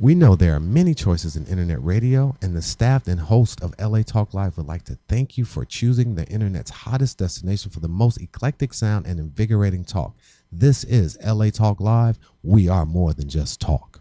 We know there are many choices in internet radio, and the staff and host of LA Talk Live would like to thank you for choosing the internet's hottest destination for the most eclectic sound and invigorating talk. This is LA Talk Live. We are more than just talk.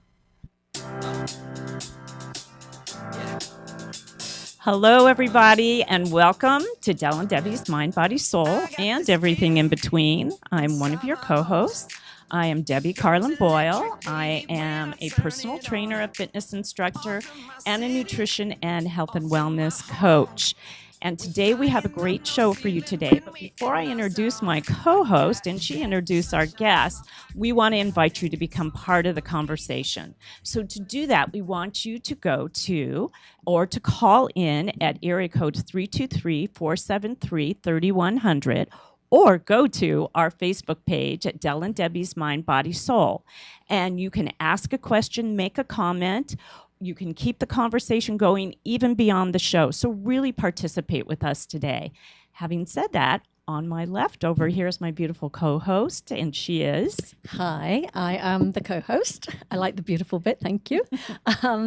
Hello, everybody, and welcome to Del&Debi's Mind, Body, Soul, and everything in between. I'm one of your co-hosts. I am Debbie Carlin Boyle. I am a personal trainer, a fitness instructor, and a nutrition and health and wellness coach. And today we have a great show for you today. But before I introduce my co-host and she introduce our guest, we want to invite you to become part of the conversation. So to do that, we want you to go to or to call in at area code 323-473-3100 or go to our Facebook page at Del&Debi's Mind, Body, Soul. And you can ask a question, make a comment. You can keep the conversation going even beyond the show. So really participate with us today. Having said that, on my left over here is my beautiful co-host, and she is... Hi, I am the co-host. I like the beautiful bit, thank you. I'm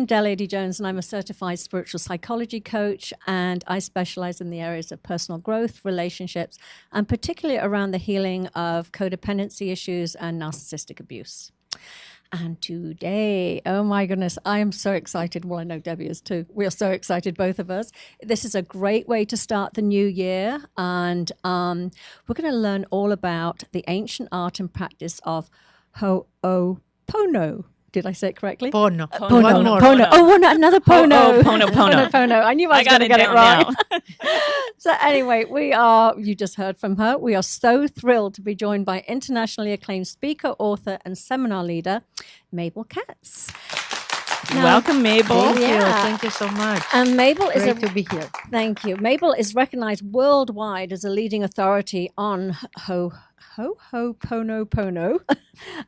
Del&Debi Jones, and I'm a certified spiritual psychology coach, and I specialize in the areas of personal growth, relationships, and particularly around the healing of codependency issues and narcissistic abuse. And today, oh my goodness, I am so excited. Well, I know Debbie is too. We are so excited, both of us. This is a great way to start the new year. And we're going to learn all about the ancient art and practice of Ho'opono. Did I say it correctly? Pono. Pono. Another pono. Pono. I knew I was going to get it wrong. So anyway, you just heard from her. We are so thrilled to be joined by internationally acclaimed speaker, author, and seminar leader, Mabel Katz. Welcome, Mabel. Thank you so much. And Mabel is great to be here. Thank you. Mabel is recognized worldwide as a leading authority on Ho'oponopono,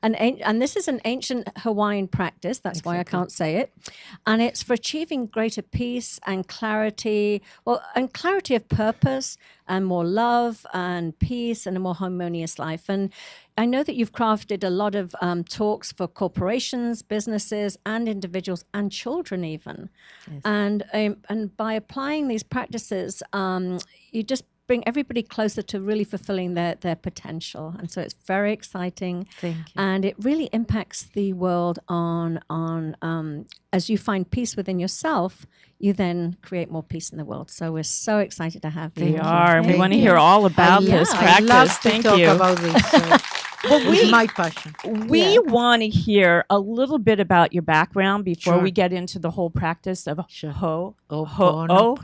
and this is an ancient Hawaiian practice. That's why I can't say it. And it's for achieving greater peace and clarity, and clarity of purpose, and more love and peace and a more harmonious life. And I know that you've crafted a lot of talks for corporations, businesses, and individuals, and children even. Yes. And by applying these practices, you just bring everybody closer to really fulfilling their potential. And so it's very exciting. Thank you. And it really impacts the world on as you find peace within yourself, you then create more peace in the world. So we're so excited to have you. We are. We want to hear all about this practice. I love Thank to you. talk about this. It's my passion. We want to hear a little bit about your background before we get into the whole practice of Ho'oponopono.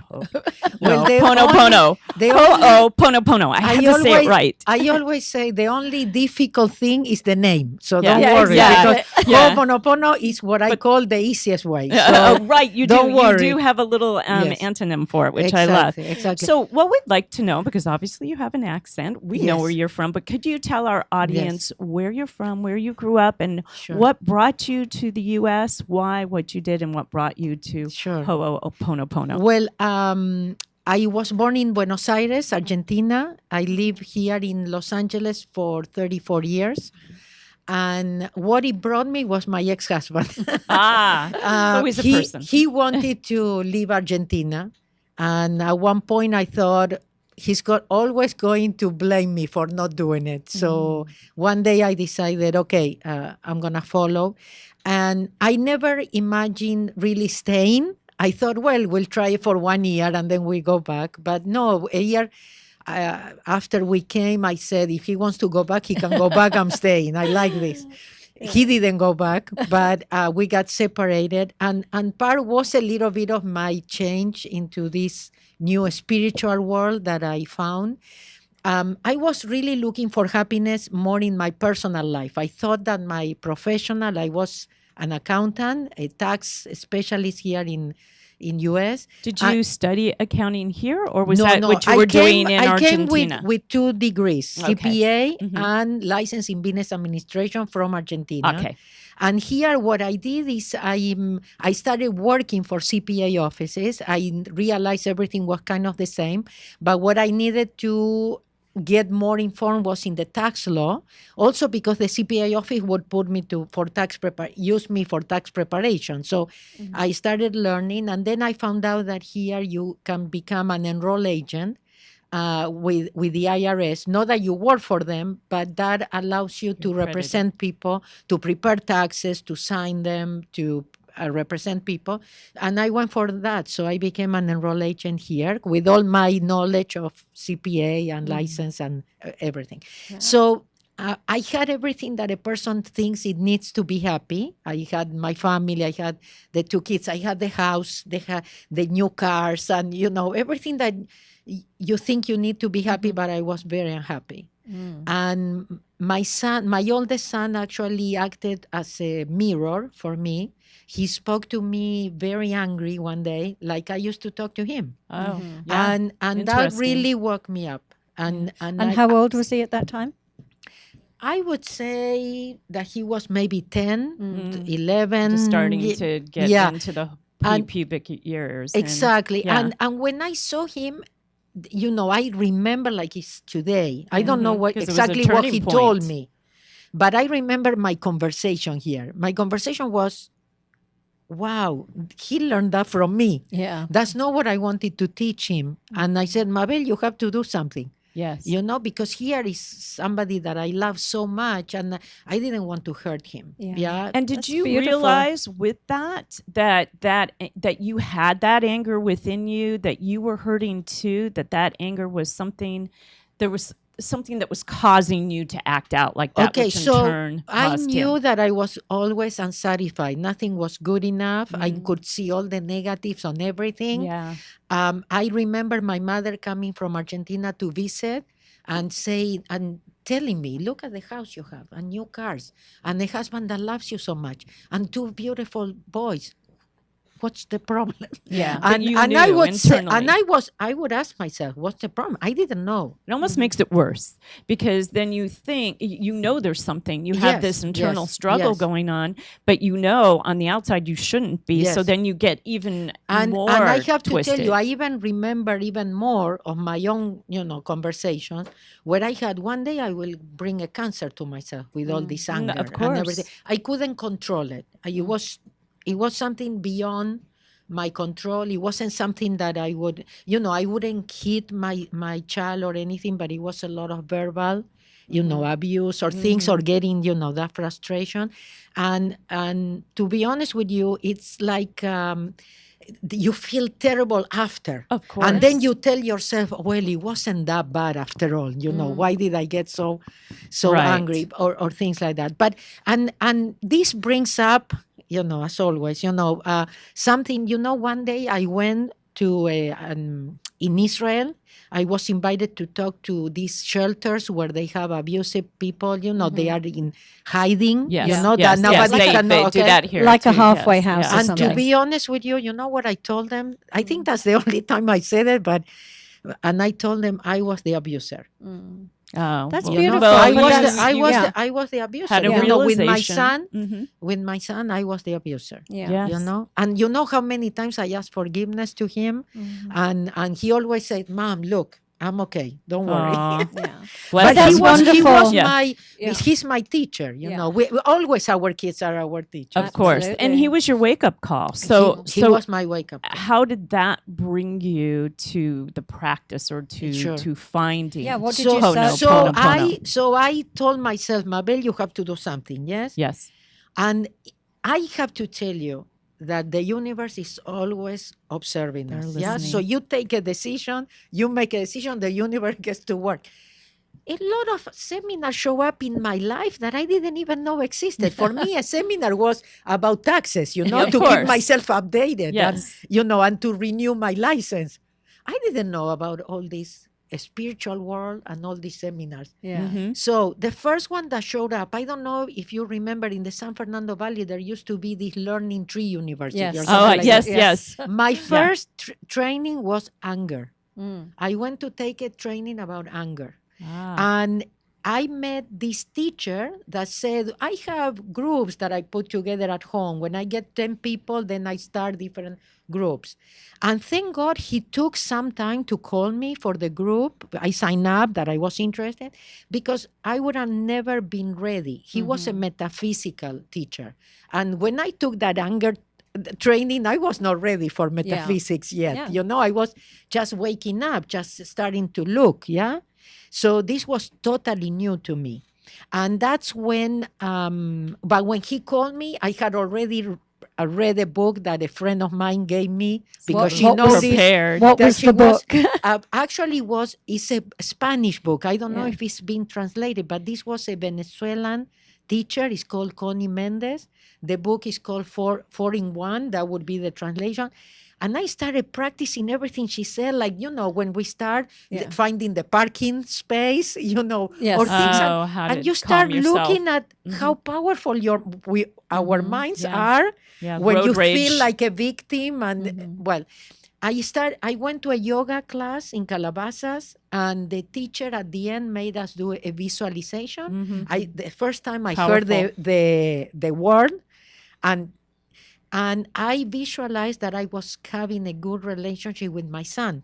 I have to say it right. I always say the only difficult thing is the name. So don't worry. Exactly. Because Ho'oponopono is what I call the easiest way. So right. You don't worry. You do have a little antonym for it, which I love. Exactly. So what we'd like to know, because obviously you have an accent, we know where you're from, but could you tell our audience where you're from, where you grew up, and what brought you to the U.S., why, what you did, and what brought you to Ho'oponopono? Well, I was born in Buenos Aires, Argentina. I lived here in Los Angeles for 34 years. And what it brought me was my ex-husband. Always a person. He wanted to leave Argentina. And at one point I thought, he's always going to blame me for not doing it. So one day I decided, okay, I'm going to follow. And I never imagined really staying. I thought, well, we'll try it for 1 year and then we go back. But no, a year after we came, I said, if he wants to go back, he can go back. I'm staying. I like this. He didn't go back, but we got separated. And part was a little bit of my change into this new spiritual world that I found. I was really looking for happiness more in my personal life. I thought that my professional, I was an accountant, a tax specialist here in U.S. Did you study accounting here, or was that what you were doing in Argentina? I came with 2 degrees, CPA and license in business administration from Argentina. Okay. And here what I did is I started working for CPA offices. I realized everything was kind of the same, but what I needed to get more informed was in the tax law. Also because the CPA office would put me use me for tax preparation. So I started learning, and then I found out that here you can become an enrolled agent with the IRS. Not that you work for them, but that allows you to represent people, to prepare taxes, to sign them, to represent people. And I went for that. So I became an enrolled agent here with all my knowledge of CPA and license and everything. Yeah. So I had everything that a person thinks it needs to be happy. I had my family, I had the 2 kids, I had the house, the new cars, and, everything that you think you need to be happy, but I was very unhappy. And my oldest son actually acted as a mirror for me. He spoke to me very angry one day, like I used to talk to him. Oh, yeah. And that really woke me up. And how old was he at that time? I would say that he was maybe 10, 11. Just starting to get into the pubic years. Exactly. And when I saw him, I remember like it's today. I don't know exactly what he told me, but I remember my conversation here. My conversation was, wow, he learned that from me. Yeah. That's not what I wanted to teach him. And I said, Mabel, you have to do something. Yes. Because here is somebody that I love so much, and I didn't want to hurt him. Yeah. And did you realize with that you had that anger within you, that you were hurting too, that anger was something, there was something that was causing you to act out like that? Okay, so I knew that I was always unsatisfied. Nothing was good enough. I could see all the negatives on everything. Yeah. I remember my mother coming from Argentina to visit and telling me, look at the house you have and new cars and the husband that loves you so much and 2 beautiful boys. What's the problem? Yeah, I would ask myself, what's the problem? I didn't know. It almost makes it worse, because then you think there's something. You have this internal struggle going on, but on the outside you shouldn't be. Yes. So then you get even more And I have twisted. to tell you, I even remember even more of my own, conversations where I had one day I will bring a cancer to myself with all this anger and everything. I couldn't control it. It was something beyond my control. It wasn't something that I would, I wouldn't hit my child or anything, but it was a lot of verbal, abuse or things, or getting, that frustration. And to be honest with you, it's like you feel terrible after. Of course. And then you tell yourself, well, it wasn't that bad after all. Why did I get so angry or things like that? But, and this brings up, as always, something, one day I went to, in Israel, I was invited to talk to these shelters where they have abusive people, they are in hiding, yes. that nobody can know. Do that here like too. a halfway house. Yes. Or And something. to be honest with you, what I told them? I think that's the only time I said it, and I told them I was the abuser. Oh, that's well, beautiful. I was the abuser. Had a realization. With my son, I was the abuser. Yeah. Yes. And how many times I asked forgiveness to him, and he always said, "Mom, look, I'm okay. Don't worry." But that's wonderful. He's my teacher. We always, our kids are our teacher. Of course. Absolutely. And he was your wake-up call. So he was my wake-up call. How did that bring you to the practice or to finding? Yeah, what did you say? So I told myself, Mabel, you have to do something, yes? Yes. And I have to tell you that the universe is always observing us. Yeah. So you take a decision, you make a decision, the universe gets to work. A lot of seminars show up in my life that I didn't even know existed. For me, a seminar was about taxes, to keep myself updated, and to renew my license. I didn't know about all this spiritual world and all these seminars. Yeah. Mm-hmm. So the first one that showed up, I don't know if you remember, in the San Fernando Valley, there used to be this Learning Tree University. Yes. Or something like that. Yes. My first training was anger. I went to take a training about anger. And I met this teacher that said, I have groups that I put together at home. When I get 10 people, then I start different groups. And thank God he took some time to call me for the group. I signed up that I was interested because I would have never been ready. He was a metaphysical teacher. And when I took that anger training, I was not ready for metaphysics yet. Yeah. I was just waking up, just starting to look. So this was totally new to me. And that's when, but when he called me, I had already read a book that a friend of mine gave me because she what was noticed prepared. What that was she the book? it's a Spanish book. I don't know Yeah. if it's been translated, but this was a Venezuelan teacher. It's called Connie Mendez. The book is called Four in One. That would be the translation. And I started practicing everything she said, like, when we start finding the parking space, Yes. or things. How And to you start calm yourself. looking at how powerful our minds Yeah. are Yeah, when road you rage. feel like a victim. And well, I went to a yoga class in Calabasas, and the teacher at the end made us do a visualization. The first time I heard Powerful. the word, and I visualized that I was having a good relationship with my son.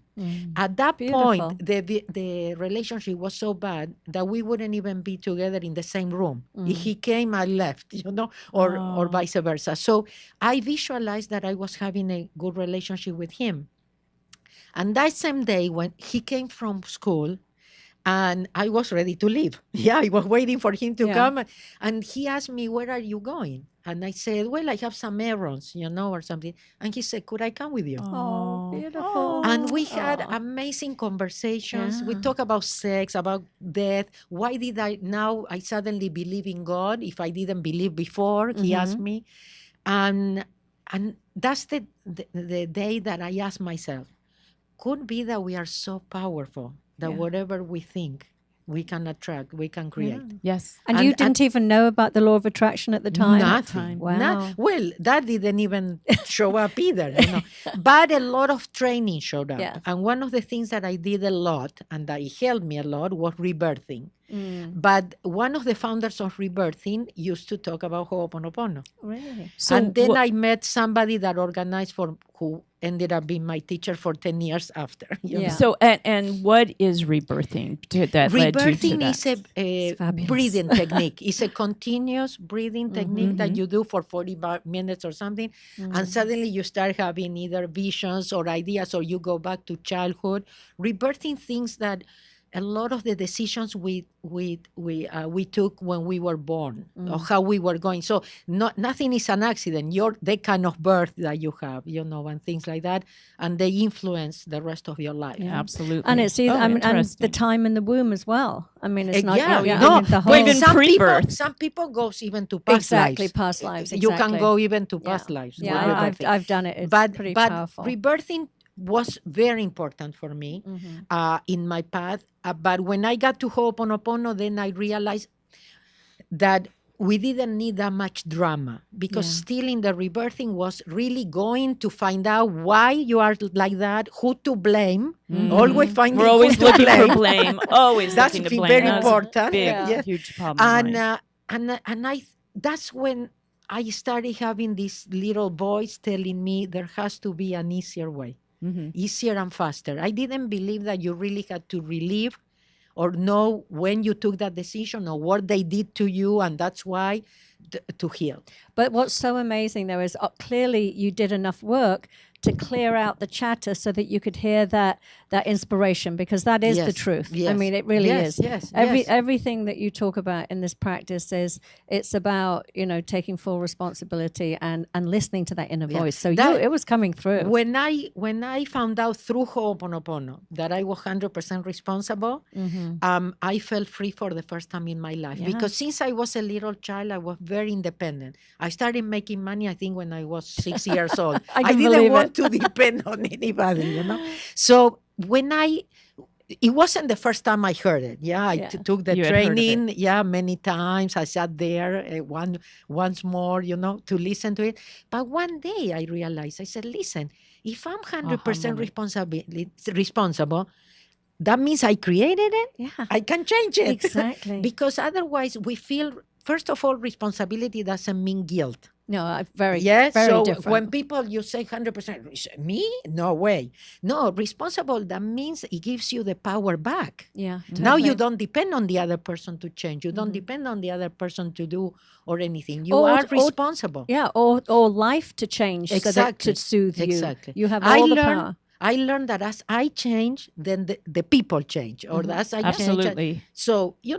At that Beautiful. point, the relationship was so bad that we wouldn't even be together in the same room. If he came, I left, or vice versa. So I visualized that I was having a good relationship with him. And that same day when he came from school, and I was ready to leave. I was waiting for him to come. And he asked me, where are you going? And I said, well, I have some errands, or something. And he said, could I come with you? Oh, beautiful. And we had amazing conversations. We talk about sex, about death. Why did I suddenly believe in God if I didn't believe before? He asked me. And that's the day that I asked myself, could be that we are so powerful that whatever we think, we can attract, we can create. Yes. And you didn't even know about the law of attraction at the time? Nothing. Wow. Well, that didn't even show up either. But a lot of training showed up. Yes. And one of the things that I did a lot and that it helped me a lot was rebirthing. But one of the founders of Rebirthing used to talk about Ho'oponopono. Really? So And then I met somebody that organized who ended up being my teacher for 10 years after. Yeah. So and what is rebirthing that led you to Rebirthing that? is a fabulous. breathing technique. It's a continuous breathing technique that you do for 40 minutes or something. And suddenly you start having either visions or ideas, or you go back to childhood. Rebirthing things that a lot of the decisions we took when we were born, or how we were going. So nothing is an accident. You're the kind of birth that you have, and things like that, and they influence the rest of your life. Yeah, absolutely. And it's either, and the interesting. time in the womb as well. I mean, it's not. Yeah, I no, mean, the well, whole, even pre-birth. some people goes even to past exactly lives. past lives. You Exactly. can go even to past lives. with Yeah, rebirthing. I've done it. It's but pretty but powerful. rebirthing was very important for me in my path. But when I got to Ho'oponopono, then I realized that we didn't need that much drama, because still in the rebirthing was really going to find out why you are like that, who to blame. Always finding We're always who to looking blame. for blame. Always That's looking to blame. very That's important. a big, Yeah. huge problem. of mine. And that's when I started having this little voice telling me there has to be an easier way, easier and faster. I didn't believe that you really had to relive or know when you took that decision or what they did to you, and that's why to heal. But what's so amazing, though, is clearly you did enough work to clear out the chatter so that you could hear that inspiration, because that is the Yes, truth. I yes, mean, it really yes, is. yes, yes. Everything that you talk about in this practice it's about, taking full responsibility and listening to that inner voice. So it was coming through. When I found out through Ho'oponopono that I was 100% responsible, I felt free for the first time in my life. Yeah. Because since I was a little child, I was very independent. I started making money, I think, when I was 6 years old. I I can didn't believe want it. to depend on anybody, So it wasn't the first time I heard it. I took the You had heard of training. Many times I sat there once more, to listen to it. But one day I realized, I said, listen, if I'm 100% responsible, that means I created it. Yeah. I can change it. Exactly. Because otherwise we feel, first of all, responsibility doesn't mean guilt. No, very, Yes. very So different. when people, you say 100%, me? No way. No, responsible, that means it gives you the power back. Yeah. Now you totally. don't depend on the other person to change. You don't depend on the other person to do or anything. You Or- are or- responsible. Yeah, or life to change so that Exactly. to soothe you. Exactly. You have all the power. I learned that as I change, then the people change, or as I change. Absolutely. So, Yeah.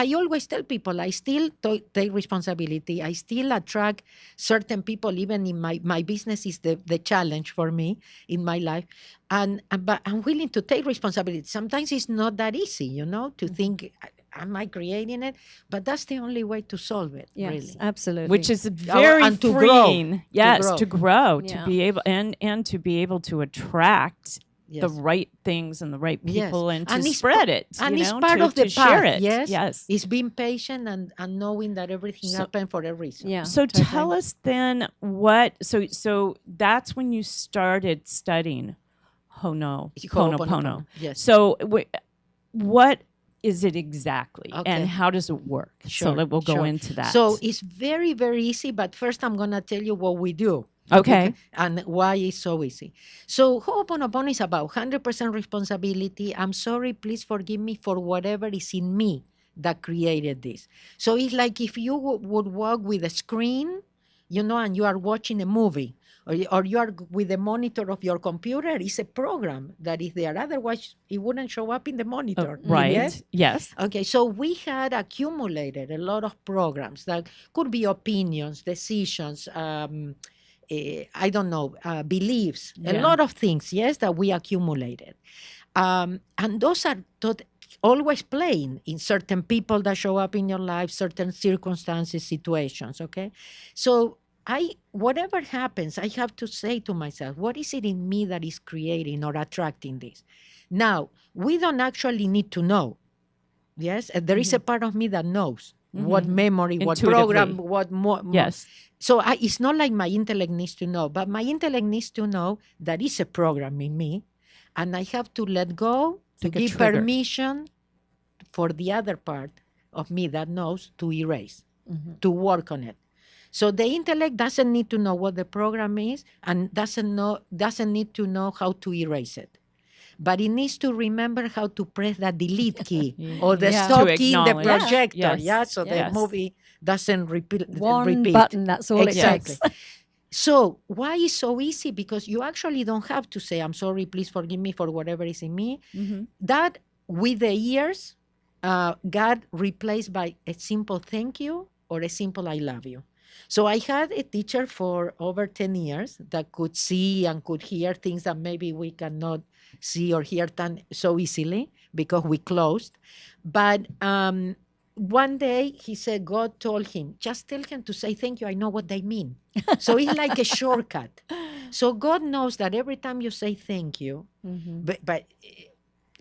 I always tell people, I still take responsibility. I still attract certain people, even in my business is the challenge for me in my life. But I'm willing to take responsibility. Sometimes it's not that easy, to think, am I creating it? But that's the only way to solve it, Yes, really. absolutely. Which is very and to grow, freeing. Yes, to grow, Yeah. to be able and to be able to attract the Yes. right things and the right Yes. people and to And it's spread pa- it. and you it's know, part to, of the to share path, it. yes? Yes. It's being patient and knowing that everything So- happened for a reason. Yeah. So totally. tell us then what so that's when you started studying Ho'oponopono. Yes. So what is it exactly Okay. and how does it work? So that we'll go sure. into that. So it's very, very easy, but first I'm going to tell you what we do. Okay. And why it's so easy. So Ho'oponopono is about 100% responsibility. I'm sorry, please forgive me for whatever is in me that created this. So it's like if you would walk with a screen, and you are watching a movie, or you are with the monitor of your computer, it's a program that is there. Otherwise, it wouldn't show up in the monitor. Right. Yes? Yes. Okay, so we had accumulated a lot of programs that could be opinions, decisions, I don't know, beliefs, a Yeah. lot of things, yes, that we accumulated. And those are always playing in certain people that show up in your life, certain circumstances, situations, okay? So whatever happens, I have to say to myself, what is it in me that is creating or attracting this? Now, we don't actually need to know. Yes, there is a part of me that knows what memory, what program, Intuitively. what more. Yes. So it's not like my intellect needs to know, but my intellect needs to know that is a program in me, and I have to let go to like a give trigger. permission for the other part of me that knows to erase, to work on it. So the intellect doesn't need to know what the program is and doesn't need to know how to erase it. But it needs to remember how to press that delete key or the Yeah. stop To key in the acknowledge. projector, Yes. so Yes. the movie doesn't repeat. One button, that's all Exactly. it takes. So why is so easy? Because you actually don't have to say, I'm sorry, please forgive me for whatever is in me. That, with the years, got replaced by a simple thank you or a simple I love you. So I had a teacher for over 10 years that could see and could hear things that maybe we cannot see or hear so easily because we closed. But one day he said, God told him, just tell him to say thank you. I know what they mean. So it's like a shortcut. So God knows that every time you say thank you, but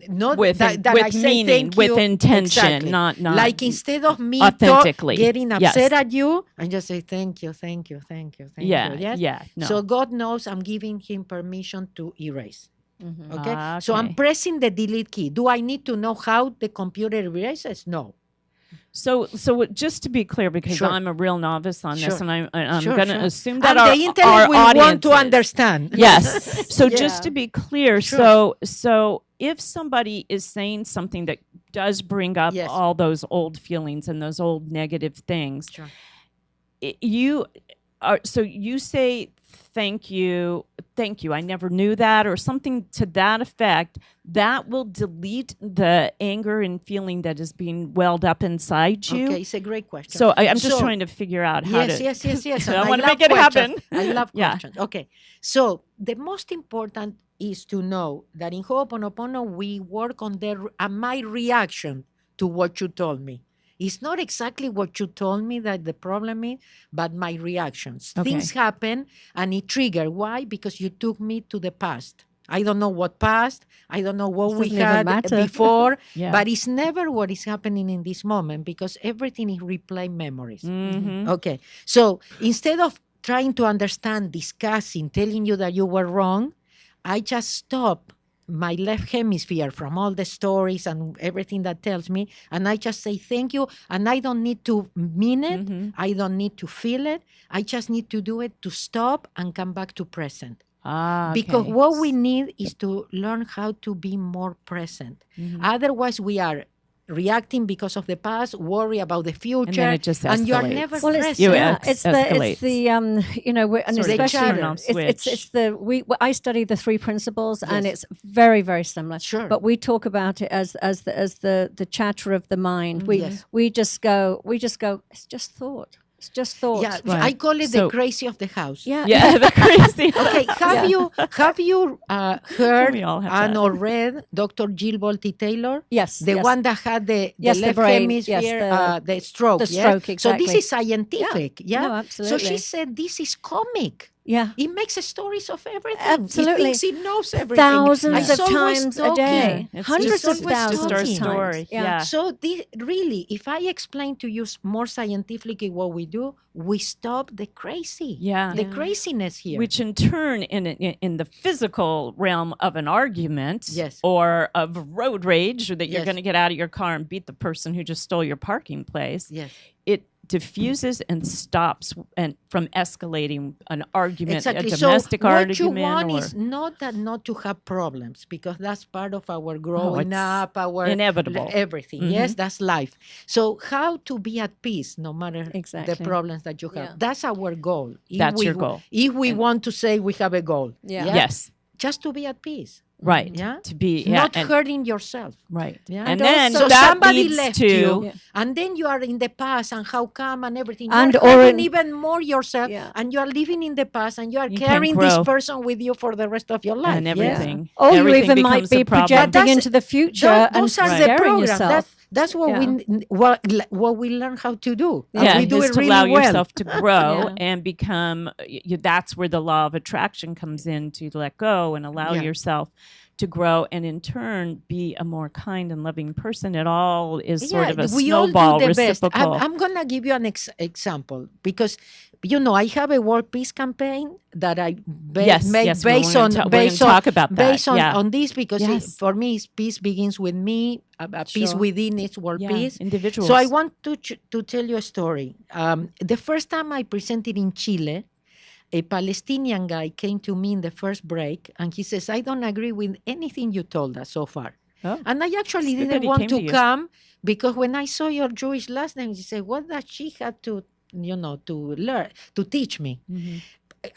not With that with I say meaning, thank with you. intention, Exactly. not Like instead of me authentically. getting upset Yes. at you, I just say thank you, thank you, thank you, thank Yeah. you. Yes? Yeah. No. So God knows I'm giving him permission to erase. Okay? Ah, So I'm okay. pressing the delete key. Do I need to know how the computer erases? No. So just to be clear, because Sure. I'm a real novice on this, Sure. and I'm Sure, going to sure. assume that And our the intellect will want audience to is. understand. Yes. So Yeah. just to be clear, Sure. so if somebody is saying something that does bring up Yes. all those old feelings and those old negative things, Sure. you say thank you, I never knew that, or something to that effect, that will delete the anger and feeling that is being welled up inside you. Okay, it's a great question. So I'm just So- trying to figure out how to. Yes. I And want to love make it questions. happen. I love Yeah. questions. Okay. So the most important is to know that in Ho'oponopono, we work on my reaction to what you told me. It's not exactly what you told me that the problem is, but my reactions. Okay. Things happen and it triggered. Why? Because you took me to the past. I don't know what past. I don't know what we Doesn't even had matter. before, Yeah. but it's never what is happening in this moment because everything is replay memories. Mhm. Okay. So instead of trying to understand, discussing, telling you that you were wrong, I just stop my left hemisphere from all the stories and everything that tells me, and I just say thank you, and I don't need to mean it. I don't need to feel it. I just need to do it to stop and come back to present. Because what we need is to learn how to be more present. Otherwise, we are reacting because of the past, worry about the future, and then it just escalates. and you are never Well, present. it's the you know, and Sort of the especially turn-off switch. it's the I study the three principles, and it's very, very similar. Sure. But we talk about it as the chatter of the mind. We just go. It's just thought. It's just thoughts. Yeah, Right. I call it So- the crazy of the house. Yeah, the crazy. Okay, have you heard We all have and that. or read Dr. Jill Bolte Taylor? Yes, The yes. one that had the Yes, the left brain, hemisphere, yes, the stroke. the yes? stroke, So this exactly. is scientific. Yeah. No, So absolutely. she said this is comic. Yeah. It makes stories of everything. Absolutely. It thinks it knows everything. Thousands It's of always times a talking. day. It's Hundreds just of always thousands just our of times. story. Yeah. So really, if I explain to you more scientifically what we do, we stop the crazy. Yeah. The craziness here. Which in turn, in the physical realm of an argument, Yes. or of road rage, or that you're Yes. going to get out of your car and beat the person who just stole your parking place, Yes. it diffuses and stops and from escalating an argument, Exactly. a domestic so what argument. you want or, is not to have problems, because that's part of our growing it's up, our inevitable. everything. Yes, that's life. So how to be at peace no matter Exactly. the problems that you have. Yeah. That's our goal. If That's we, your goal. If we want to say we have a goal. Yeah. Yes, Just to be at peace. right. Yeah. To be Not and- hurting yourself. right. Yeah. And And then also that somebody leads left to you, and then you are in the past, and how come, and everything. And You're or hurting in- even more yourself, Yeah. and you are living in the past, and you are You can't carrying this grow. person with you for the rest of your life. and Yes? everything. Or you Everything even might becomes a be problem. projecting That's- into the future Those and are the scaring programs. yourself. That's what Yeah. what we learn how to do. And Yeah, we do is it to really allow well. yourself to grow Yeah. and become. That's where the law of attraction comes in, to let go and allow Yeah. yourself to grow, and in turn be a more kind and loving person. It all is sort of a we all snowball do the best. reciprocal. I'm going to give you an example, because I have a world peace campaign that I Yes, make yes, we're based gonna on ta- we're gonna talk about that, based on, yeah. on this, because Yes. for me, peace begins with me. A peace Sure. within is world Yeah, peace. individuals. So I want to tell you a story. The first time I presented in Chile, a Palestinian guy came to me in the first break, and he says, "I don't agree with anything you told us so far." Oh. And I actually It's good that didn't he want came to to you. come, because when I saw your Jewish last name, he said, "What does she have to, to learn, to teach me?" Mm-hmm.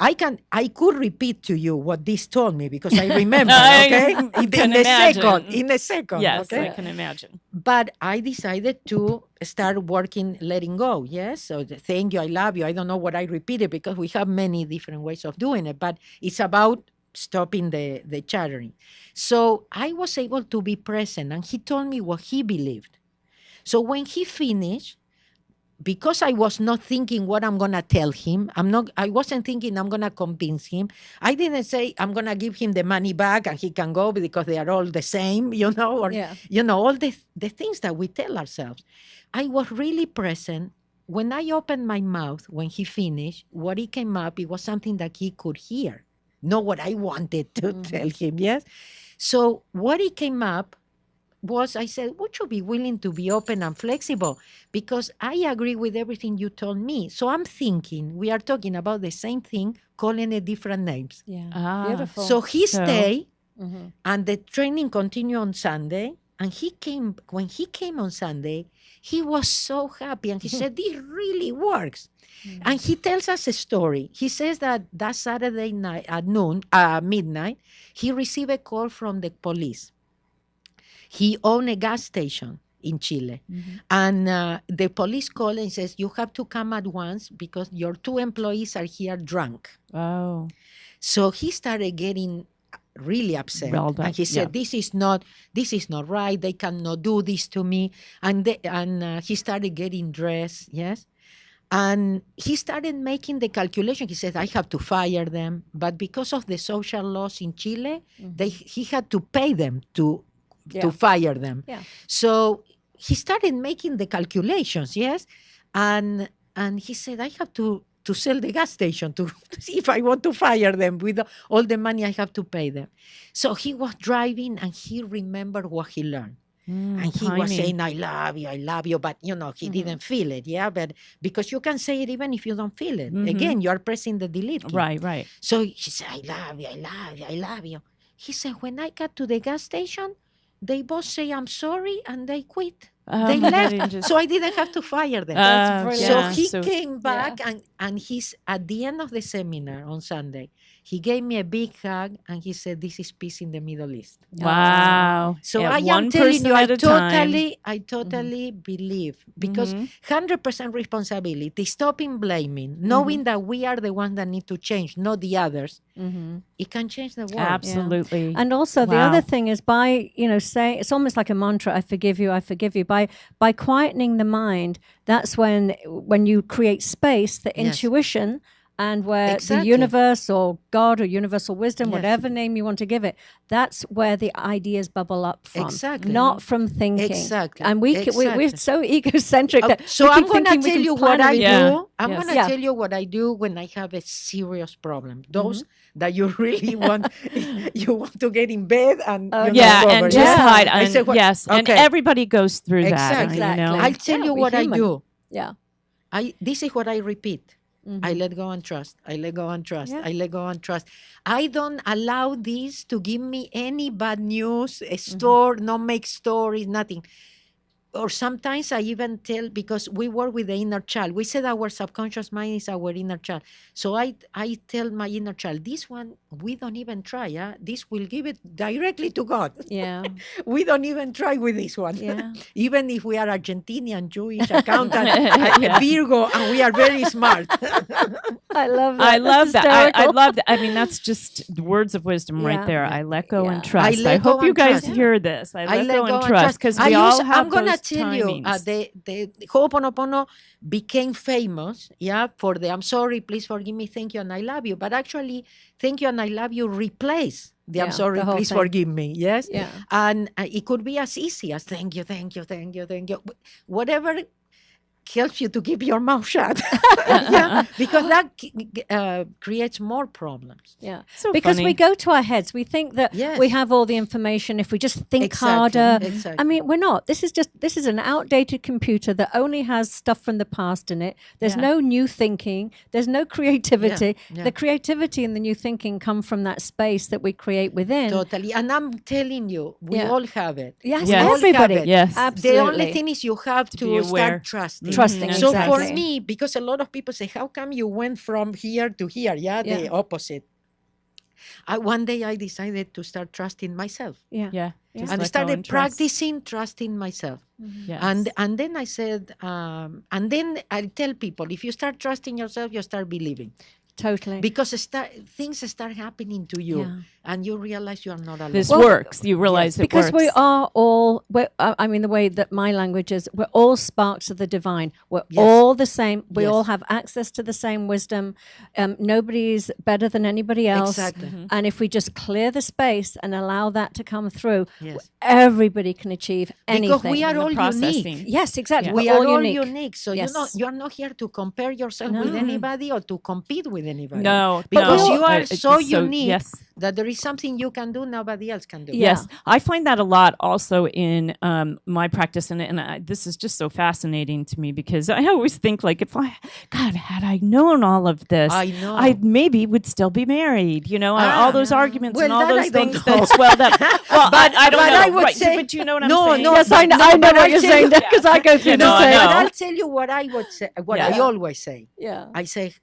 I could repeat to you what this told me, because I remember, I okay? can imagine. In a second, Yes, okay? I can imagine. But I decided to start working, letting go. Yes. So thank you, I love you. I don't know what I repeated, because we have many different ways of doing it, but it's about stopping the chattering. So I was able to be present, and he told me what he believed. So when he finished, because I was not thinking what I'm gonna tell him, I wasn't thinking I'm gonna convince him. I didn't say I'm gonna give him the money back and he can go because they are all the same, or Yeah. all the things that we tell ourselves. I was really present. When I opened my mouth, when he finished, what he came up, it was something that he could hear, not what I wanted to tell him. Yes. So what he came up was, I said, would you be willing to be open and flexible? Because I agree with everything you told me. So I'm thinking we are talking about the same thing, calling it different names. Yeah. Ah. Beautiful. So he So- stayed, Mhm. and the training continued on Sunday. And when he came on Sunday, he was so happy. And he said, this really works. And he tells us a story. He says that Saturday night at midnight, he received a call from the police. He owned a gas station in Chile. And the police called and says, you have to come at once because your 2 employees are here drunk. Oh. So he started getting really upset. Riled up, And he said, yeah. this is not right. They cannot do this to me. And he started getting dressed, yes. And he started making the calculation. He said, I have to fire them. But because of the social laws in Chile, he had to pay them to fire them. Yeah. So he started making the calculations, yes? And he said, I have to to sell the gas station to see if I want to fire them with all the money I have to pay them. So he was driving and he remembered what he learned. And he was saying, I love you, but he didn't feel it, but because you can say it even if you don't feel it. Again, you are pressing the delete key. Right. So he said, I love you, I love you. He said, when I got to the gas station, they both say, I'm sorry, and they quit. They left, so I didn't have to fire them. So he came back, and he's at the end of the seminar on Sunday. He gave me a big hug, and he said, "This is peace in the Middle East." Wow! So I am telling you, I totally believe, because 100% responsibility, stopping blaming, knowing that we are the ones that need to change, not the others. It can change the world. Absolutely. And also the other thing is by, saying, it's almost like a mantra, I forgive you, I forgive you. By quietening the mind, that's when you create space, the intuition, and where the universe or God or universal wisdom, whatever name you want to give it, that's where the ideas bubble up from. Not from thinking. And we're so egocentric. So I'm going to tell you what I do. I'm going to tell you what I do when I have a serious problem. Those that you really want, you want to get in bed and and just hide. And everybody goes through that. I'll tell you what I do. Yeah. This is what I repeat. I let go and trust. I let go and trust. I let go and trust. I don't allow this to give me any bad news, not make stories, nothing. Or sometimes I even tell, because we work with the inner child. We said our subconscious mind is our inner child. So I tell my inner child, this one, we don't even try. This will give it directly to God. Yeah. We don't even try with this one. Yeah. Even if we are Argentinian, Jewish, accountant, Virgo, and we are very smart. I love that. I love that. I love that. I mean, that's just the words of wisdom right there. I let go and trust. I hope you guys hear this. I let go and trust, because we all have those tell you, the Ho'oponopono became famous, for the I'm sorry, please forgive me, thank you, and I love you. But actually, thank you and I love you replace the I'm sorry, please forgive me. Yes? Yeah. And it could be as easy as thank you, thank you, thank you, thank you. Whatever helps you to keep your mouth shut. Because that creates more problems. Yeah. So because funny. we go to our heads. We think that we have all the information if we just think harder. I mean, we're not. This is an outdated computer that only has stuff from the past in it. There's no new thinking. There's no creativity. The creativity and the new thinking come from that space that we create within. Totally. And I'm telling you, we all have it. Yes, everybody. Yes. Absolutely. The only thing is you have to start trusting. So for me, because a lot of people say, how come you went from here to here? The opposite. One day I decided to start trusting myself. And I started practicing trusting myself. And then I said, and then I tell people, if you start trusting yourself, you start believing. Totally. Because things start happening to you, and you realize you are not alone. This works. You realize it works. Because we are all, I mean, the way that my language is, we're all sparks of the divine. We're all the same. We all have access to the same wisdom. Nobody's better than anybody else. And if we just clear the space and allow that to come through, everybody can achieve anything. Because we are all unique. Yes, exactly. We are all unique. So you are not here to compare yourself with anybody or to compete with anybody. No, because you are so unique that there is something you can do nobody else can do. Yes, I find that a lot also in my practice, and this is just so fascinating to me, because I always think, like, had I known all of this, I maybe would still be married. All those arguments and all those things that swelled up. Well, I don't know. I would say, but you know what I'm saying? Yes, I know what you're saying, because I go through the same. But I'll tell you what I would say. What I always say. I say,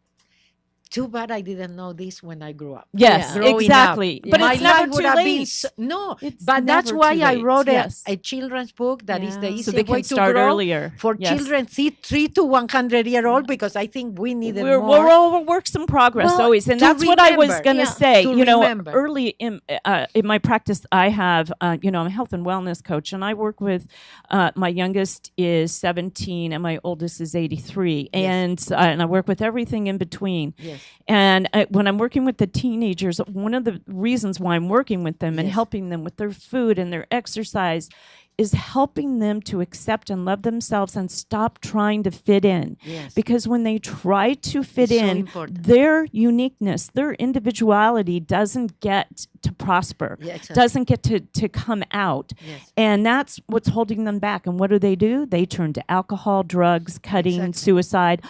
too bad I didn't know this when I grew up. Yes, exactly. But my it's never life would too have late. been but that's why I wrote a children's book that is the easiest way to grow earlier for children 3 to 100-year-old, because I think we need it more. We're all works in progress always, and that's what I was going to say. Early in my practice, I have I'm a health and wellness coach, and I work with my youngest is 17 and my oldest is 83, and I work with everything in between. And when I'm working with the teenagers, one of the reasons why I'm working with them and helping them with their food and their exercise is helping them to accept and love themselves and stop trying to fit in. Yes. Because when they try to fit It's so in, important. their uniqueness, their individuality doesn't get to prosper, Yeah, exactly. doesn't get to come out. Yes. And that's what's holding them back. And what do? They turn to alcohol, drugs, cutting, Exactly. suicide,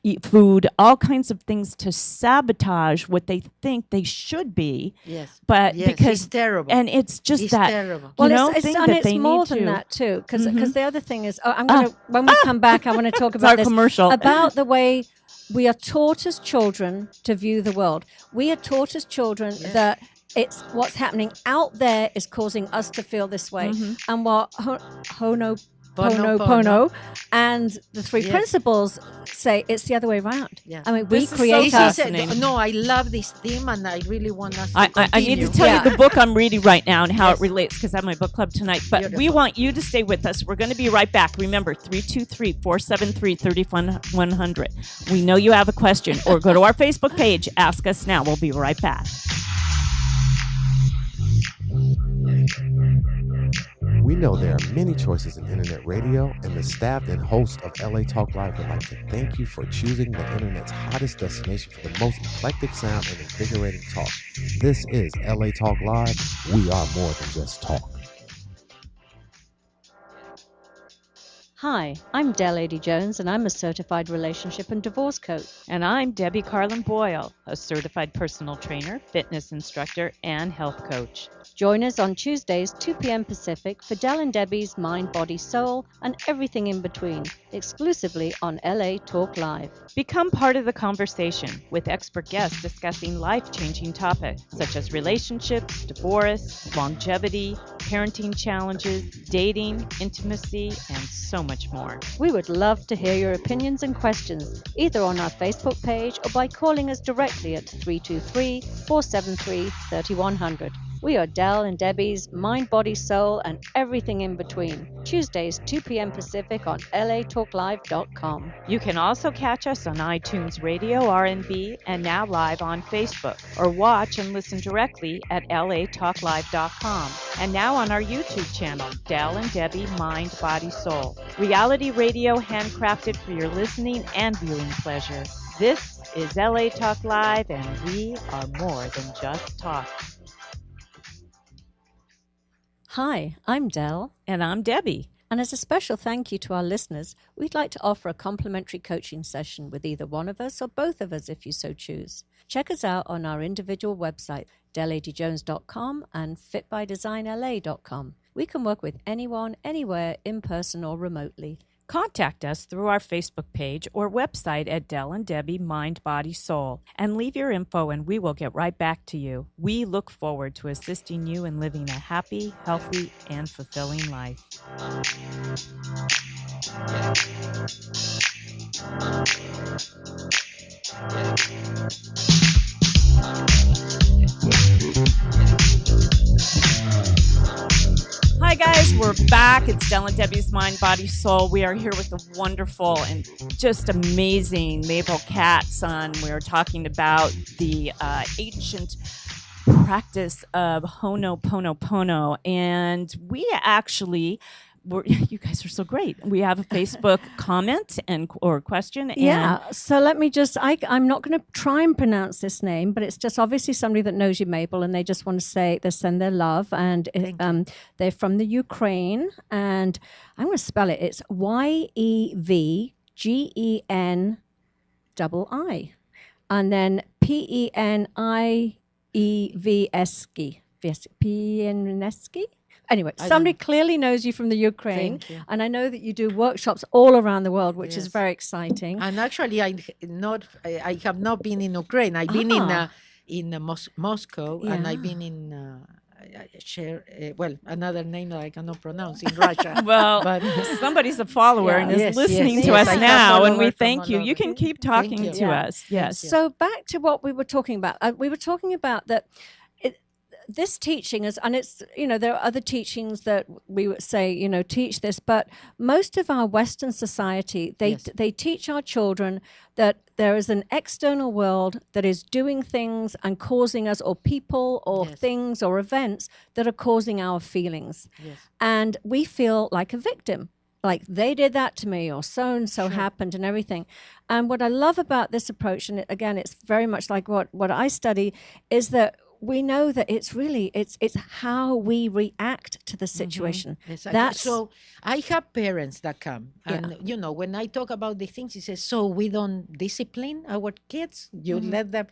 eat food, all kinds of things to sabotage what they think they should be. Yes. But Yes, because it's terrible. and it's just It's that terrible. Well, you know, it's, thing and that it's they more need than to. that too, because Mhm. the other thing is, I'm gonna when we come back, I want to talk It's about our this commercial. about the way we are taught as children to view the world. We are taught as children Yes. that it's what's happening out there is causing us to feel this way, Mhm. and what Ho'oponopono Pono. and the three Yes. principles say it's the other way around. Yeah. I mean, we This is create so our fascinating. No, I love this theme, and I really want us to I continue. need to tell Yeah. you the book I'm reading right now and how Yes. it relates because I have my book club tonight. But we Beautiful. want you to stay with us. We're going to be right back. Remember, 323-473-3100. We know you have a question or go to our Facebook page. Ask us now. We'll be right back. We know there are many choices in internet radio, and the staff and host of LA Talk Live would like to thank you for choosing the internet's hottest destination for the most eclectic sound and invigorating talk. This is LA Talk Live. We are more than just talk. Hi, I'm Del&Debi Jones, and I'm a certified relationship and divorce coach. And I'm Debbie Carlin Boyle, a certified personal trainer, fitness instructor, and health coach. Join us on Tuesdays, 2 p.m. Pacific, for Del&Debi's Mind, Body, Soul, and everything in between, exclusively on LA Talk Live. Become part of the conversation with expert guests discussing life-changing topics such as relationships, divorce, longevity, parenting challenges, dating, intimacy, and so much more. We would love to hear your opinions and questions, either on our Facebook page or by calling us directly at 323-473-3100. We are Del&Debi's Mind, Body, Soul, and everything in between. Tuesdays, 2 p.m. Pacific on latalklive.com. You can also catch us on iTunes Radio, R&B, and now live on Facebook, or watch and listen directly at latalklive.com. And now on our YouTube channel, Del&Debi Mind, Body, Soul. Reality radio handcrafted for your listening and viewing pleasure. This is LA Talk Live, and we are more than just talk. Hi, I'm Del. And I'm Debbie. And as a special thank you to our listeners, we'd like to offer a complimentary coaching session with either one of us or both of us if you so choose. Check us out on our individual website, del&debijones.com and fitbydesignla.com. We can work with anyone, anywhere, in person or remotely. Contact us through our Facebook page or website at Del&Debi Mind, Body, Soul, and leave your info and we will get right back to you. We look forward to assisting you in living a happy, healthy, and fulfilling life. Hi guys, we're back. It's Del&Debi's Mind, Body, Soul. We are here with the wonderful and just amazing Mabel Katz. We're talking about the ancient practice of Ho'oponopono, and we actually you guys are so great. We have a Facebook comment or question. Yeah. So let me just, I'm not going to try and pronounce this name, but it's just obviously somebody that knows you, Mabel, and they just want to say, they send their love. And they're from the Ukraine. And I'm going to spell it. It's YEVGENII. And then PENIEVSKI. Anyway, somebody clearly knows you from the Ukraine, and I know that you do workshops all around the world, which is very exciting. And actually, I have not been in Ukraine. I've been in Moscow, and I've been in another name that I cannot pronounce in Russia. Well, but somebody's a follower and is listening to us now, and we thank you. You can keep talking to us. Yes. So back to what we were talking about. We were talking about that. this teaching is, and it's, there are other teachings that we would say, teach this, but most of our Western society, they teach our children that there is an external world that is doing things and causing us, or people or things or events that are causing our feelings. Yes. And we feel like a victim. Like they did that to me, or so and so happened, and everything. And what I love about this approach, and again, it's very much like what I study, is that we know that it's how we react to the situation. Exactly. So I have parents that come, and when I talk about the things, he says, "So we don't discipline our kids? You let them?"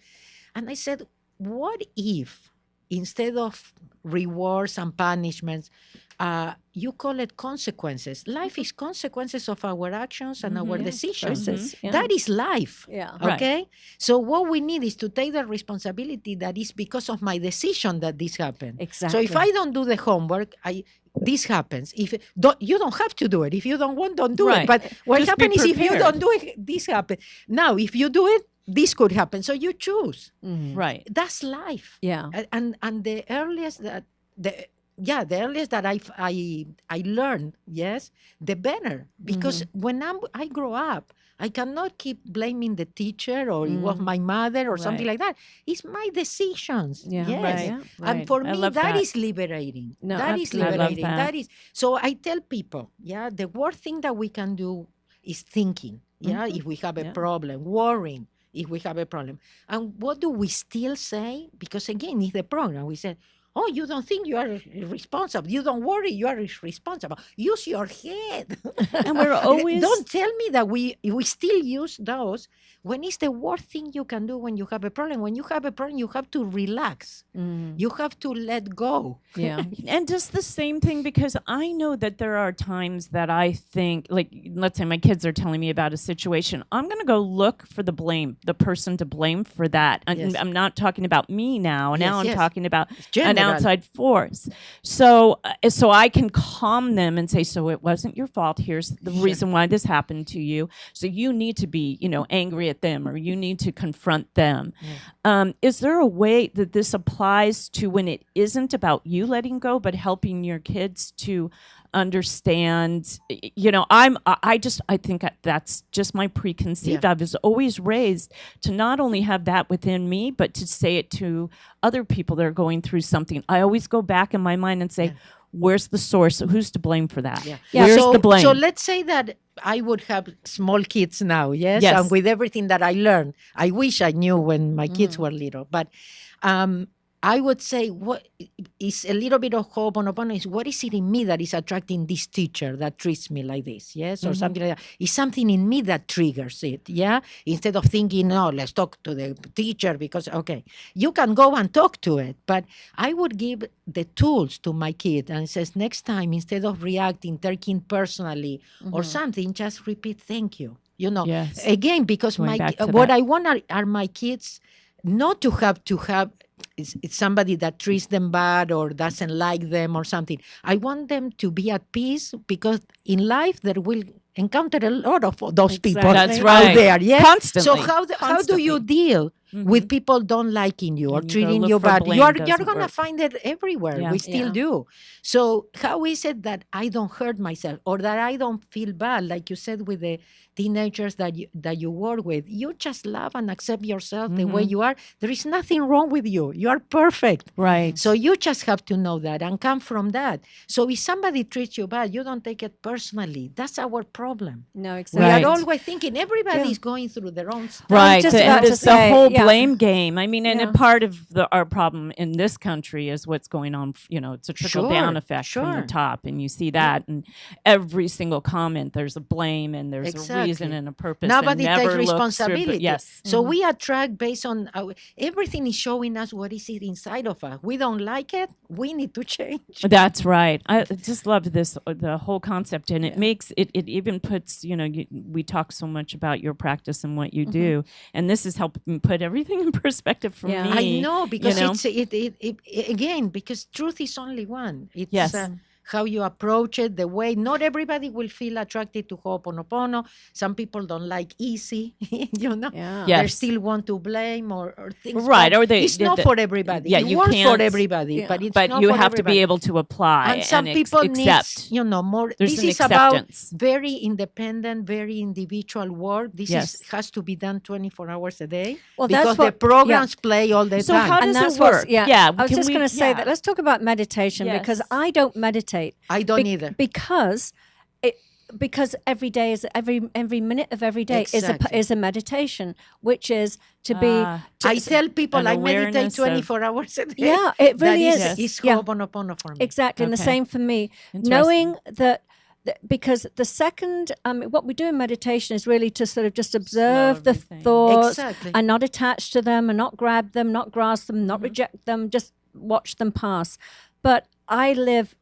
And I said, "What if instead of rewards and punishments, you call it consequences? Life is consequences of our actions and our decisions. That is life. Yeah. Okay? Right. So what we need is to take the responsibility that is because of my decision that this happened. Exactly. So if I don't do the homework, this happens. You don't have to do it. If you don't want, don't do it. But what happens is if you don't do it, this happens. Now, if you do it, this could happen. So you choose. Right. That's life. Yeah. And the earliest that the earliest that I learned, the better. Because when I grow up, I cannot keep blaming the teacher or it was my mother or something like that. It's my decisions. Yeah. Yes. Right. And for me, that is liberating. That is liberating. That is. So I tell people, the worst thing that we can do is thinking. If we have a problem, worrying. If we have a problem. And what do we still say? Because again, it's the program. We said, oh, you don't think you are responsible. You don't worry, you are responsible. Use your head. And we're always... Don't tell me that we still use those when it's the worst thing you can do when you have a problem. When you have a problem, you have to relax. You have to let go. Yeah. And just the same thing, because I know that there are times that I think, like, let's say my kids are telling me about a situation. I'm going to go look for the person to blame for that. I'm not talking about me now. Now I'm talking about an outside force. So I can calm them and say, so it wasn't your fault. Here's the reason why this happened to you. So you need to be, angry at them, or you need to confront them. Is there a way that this applies to when it isn't about you letting go, but helping your kids to understand? I think that's just my preconceived. I was always raised to not only have that within me, but to say it to other people that are going through something. I always go back in my mind and say, where's the source? Who's to blame for that? Where's the blame? So let's say that I would have small kids now, and with everything that I learned, I wish I knew when my kids were little, but I would say what is a little bit of oponopono is, what is it in me that is attracting this teacher that treats me like this, or something like that. It's something in me that triggers it, Instead of thinking, no, let's talk to the teacher because, you can go and talk to it. But I would give the tools to my kid and says, next time, instead of reacting, taking personally or something, just repeat, thank you. Again, because what I want are my kids not to have it's somebody that treats them bad or doesn't like them or something. I want them to be at peace, because in life there will encounter a lot of those people out there. Constantly. So how do you deal with people don't liking you or treating you bad? You're going to find it everywhere. We still do. So how is it that I don't hurt myself, or that I don't feel bad, like you said with the teenagers that you work with? You just love and accept yourself the way you are. There is nothing wrong with you. You are perfect. Right. So you just have to know that and come from that. So if somebody treats you bad, you don't take it personally. That's our problem. No, exactly. We are always thinking everybody is going through their own stuff. Right. It's the whole blame game. I mean, and a part of our problem in this country is what's going on. It's a trickle-down effect from the top. And you see that in every single comment. There's a blame and there's a reason and a purpose. Nobody takes responsibility. Yes. So we attract based on everything is showing us what is it inside of us. We don't like it. We need to change. That's right. I just love the whole concept, and it makes it even puts, we talk so much about your practice and what you do, and this is helping put everything in perspective for me. I know, because it's again, because truth is only one. It's, how you approach it, the way. Not everybody will feel attracted to Ho'oponopono. Some people don't like easy, Yeah. Yes. They still want to blame or things. Right, but or it's not for everybody. Yeah, it you works can't, for everybody, Yeah. but it's but not you for have to everybody. be able to apply And some people accept. need, more. There's This an is about acceptance. very independent, very individual work. This Yes. has to be done 24 hours a day. Well, because that's what- the programs play all the So time. how And does that's it what's- work? Yeah, I was can just we- going to say yeah. that. Let's talk about meditation because Yes. I don't meditate. I don't either. Because every day is every minute of every day Exactly. is a meditation, which is to be. To, I tell people an I meditate awareness of- 24 hours a day. Yeah, it really That is. Yes. It's Yeah. Ho'oponopono for me. exactly, and the Okay. same for me. Interesting. Knowing that. Because the second, what we do in meditation is really to sort of just observe the everything. thoughts Exactly. and not attach to them and not grab them, not grasp them, not reject them, just watch them pass. But I live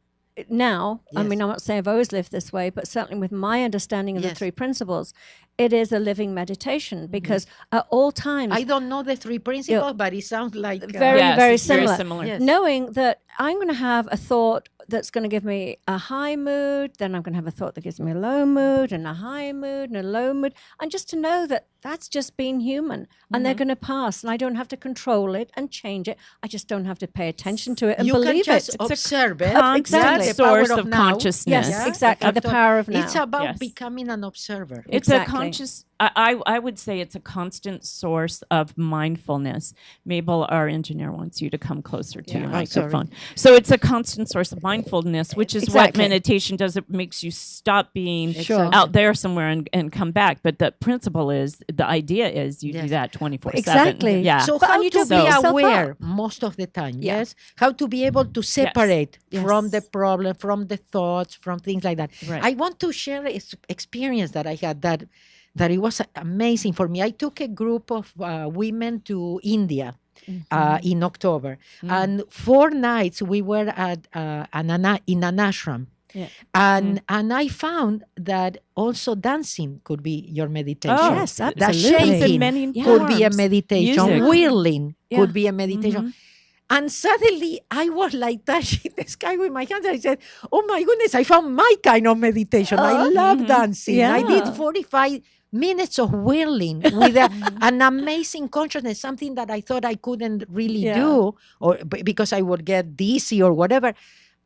now, I Yes. mean, I'm not saying I've always lived this way, but certainly with my understanding of the Yes. three principles, it is a living meditation because at all times, I don't know the three principles, but it sounds like very, Yes, very it's very similar. similar. Yes. Knowing that I'm going to have a thought that's going to give me a high mood, then I'm going to have a thought that gives me a low mood and a high mood and a low mood. And just to know that that's just being human and they're going to pass and I don't have to control it and change it. I just don't have to pay attention to it and you can believe just it. observe it. Exactly. The power Source of now. consciousness. Yes, exactly. The power of now. It's about Yes. becoming an observer. It's Exactly. a conscious. I would say it's a constant source of mindfulness. Mabel, our engineer, wants you to come closer to your Oh, sorry. microphone. So it's a constant source of mindfulness, which is what Exactly. meditation does. It makes you stop being Sure. out there somewhere and come back. But the principle is, the idea is you do Yes. that 24/7. Exactly. Yeah. So But how you to just be beat yourself aware up. most of the time, Yeah. yes? How to be able to separate from Yes. the problem, from the thoughts, from things like that. Right. I want to share an experience that I had that it was amazing for me. I took a group of women to India in October. And 4 nights we were at in an ashram. Yeah. And I found that also dancing could be your meditation. Oh, Yes, That absolutely. Comes in shaking many could be a forms. meditation. Music. Whirling Yeah. could be a meditation. And suddenly I was like touching the sky with my hands. I said, oh my goodness, I found my kind of meditation. I love dancing. I did Yeah. 45 minutes of whirling with an amazing consciousness, something that I thought I couldn't really Yeah. do or because I would get dizzy or whatever.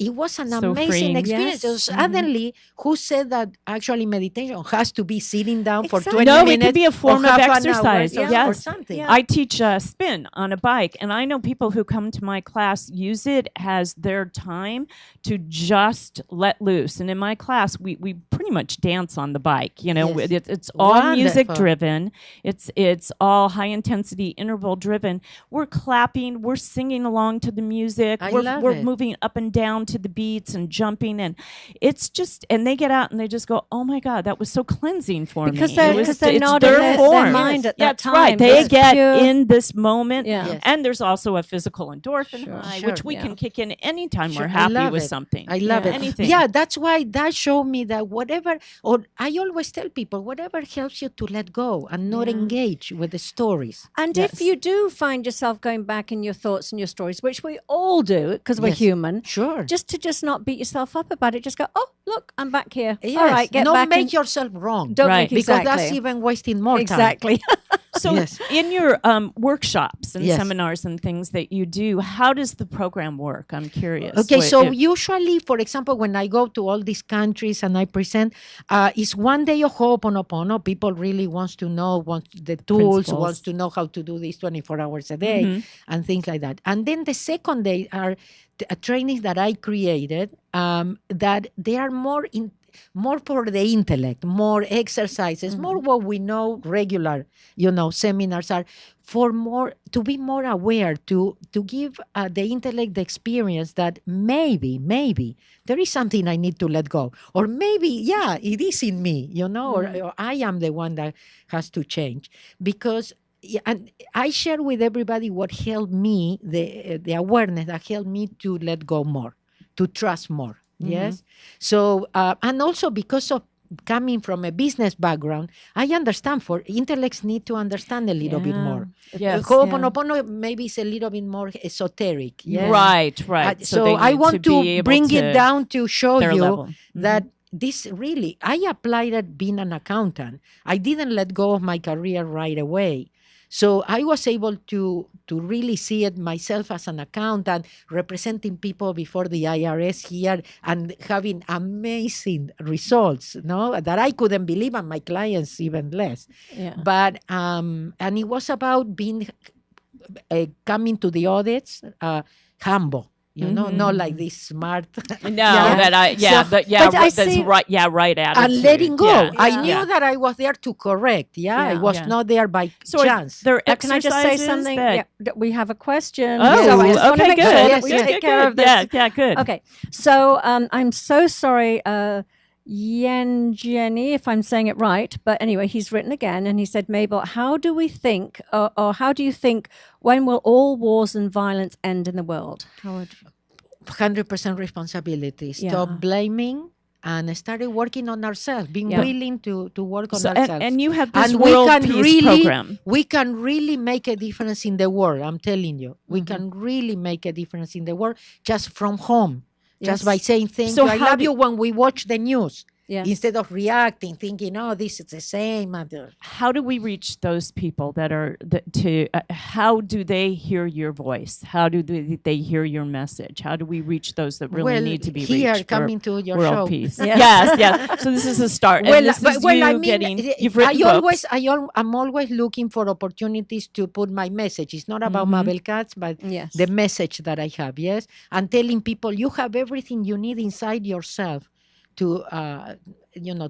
It was an So amazing freeing. experience. Yes. So suddenly, who said that actually meditation has to be sitting down for Exactly. 20 No, it minutes? could be a form or of half an hour, exercise. or Yes. something. Yeah. I teach spin on a bike, and I know people who come to my class use it as their time to just let loose. And in my class, we pretty much dance on the bike. You know, Yes. it's all music Wonderful. driven. It's all high intensity interval driven. We're clapping, we're singing along to the music. I we're love we're it. moving up and down to the beats and jumping, and it's just. And they get out and they just go, "Oh my God, that was so cleansing for Because me." they're- It was- because they're it's not in their their form. mind at Yeah, that that's right. time. They It's get pure- in this moment, Yeah. Yes. and there's also a physical endorphin Sure. high, Sure. which we Yeah. can kick in anytime Sure, we're I happy love with it. something. I love Yeah. it. Anything. Yeah, that's why that showed me that whatever, or I always tell people, whatever helps you to let go and not engage with the stories. And Yes. if you do find yourself going back in your thoughts and your stories, which we all do because we're Yes. human, Sure. just to not beat yourself up about it. Just go, oh, look, I'm back here. Yes. All right, get Not back make in. yourself wrong. Don't Right. make because exactly. that's even wasting more time. Exactly. So, Yes. in your workshops and Yes. seminars and things that you do, how does the program work? I'm curious. Okay, What- so if- usually, for example, when I go to all these countries and I present, it's one day of Ho'oponopono. People really wants to know, want the tools, Principles. wants to know how to do this 24 hours a day and things like that. And then the second day are trainings that I created that they are more for the intellect, more exercises, more what we know regular, seminars are for more to be more aware, to give the intellect the experience that maybe there is something I need to let go, or maybe it is in me, or I am the one that has to change, because. And I share with everybody what helped me, the awareness that helped me to let go more, to trust more. Yes. So, and also because of coming from a business background, I understand for intellects need to understand a little bit more. Yes. Ho'oponopono maybe is a little bit more esoteric. Yes. Right. So I want to bring it down to show you level. that this really, I applied at being an accountant. I didn't let go of my career right away. So I was able to really see it myself as an accountant, representing people before the IRS here and having amazing results, that I couldn't believe, and my clients even less. Yeah. But and it was about being coming to the audits humble. Not like this smart. No, that that's see, right. Yeah, right attitude. And letting go. Yeah. I knew that I was there to correct. I was not there by chance. There can I just say something? That we have a question. Oh, so I just want to okay, make good. sure that we take care of this. Yeah, good. Okay, so I'm so sorry, Yen Jenny, if I'm saying it right. But anyway, he's written again, and he said, Mabel, how do we think, or how do you think, when will all wars and violence end in the world? 100% responsibility. Stop blaming and started working on ourselves, being willing to work on ourselves. And you have this World Peace Program. We can really make a difference in the world, I'm telling you. We can really make a difference in the world just from home, just by saying thank you. I love you when we watch the news. Instead of reacting, thinking, oh, this is the same. How do we reach those people that are how do they hear your voice? How do they hear your message? How do we reach those that really need to be reached? Coming to your world show. Peace. Yes. So this is a start. And this is you've written books. I'm always looking for opportunities to put my message. It's not about Mabel Katz, but the message that I have, and telling people you have everything you need inside yourself to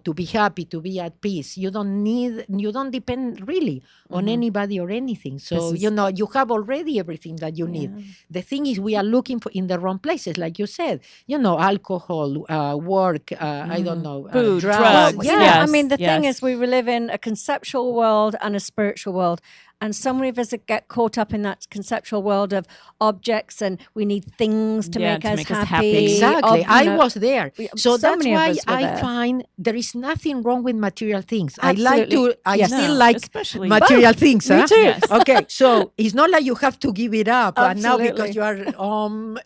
to be happy, to be at peace. You don't depend really on anybody or anything. So you have already everything that you need. The thing is, we are looking for in the wrong places, like you said. Alcohol, work, I don't know, food, drugs. I mean, the thing is, we live in a conceptual world and a spiritual world. And so many of us get caught up in that conceptual world of objects, and we need things to make us happy. Exactly. I was there. So that's why I find there is nothing wrong with material things. Absolutely. I still like material things. Me too. Yes. Okay, so it's not like you have to give it up and now because you are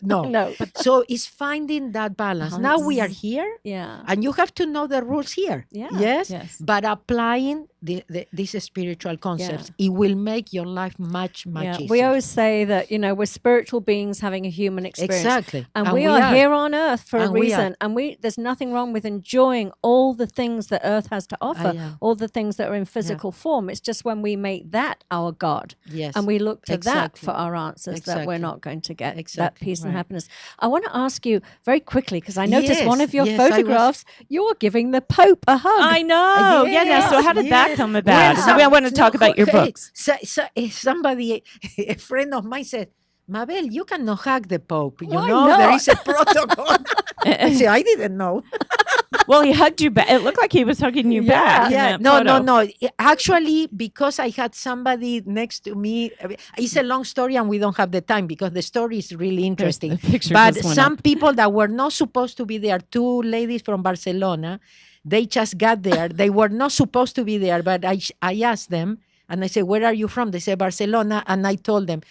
no. So it's finding that balance. Now we are here, and you have to know the rules here. Yes. But applying these spiritual concepts, it will make your life much easier. We always say that we're spiritual beings having a human experience. Exactly. And we are here on earth for a reason. And there's nothing wrong with enjoying all the things that earth has to offer, all the things that are in physical form. It's just when we make that our God, and we look to that for our answers, that we're not going to get that peace and happiness. I want to ask you very quickly, because I noticed one of your photographs, you're giving the Pope a hug. I know. So how did that come about? I want to talk about your books. Somebody, a friend of mine said, Mabel, you cannot hug the Pope. Why not? There is a protocol. I said, I didn't know. Well, he hugged you back. It looked like he was hugging you back. Yeah. No. Actually, because I had somebody next to me, it's a long story and we don't have the time because the story is really interesting. But some people that were not supposed to be there, 2 ladies from Barcelona, they just got there. They were not supposed to be there, but I asked them and I said, where are you from? They said, Barcelona. And I told them,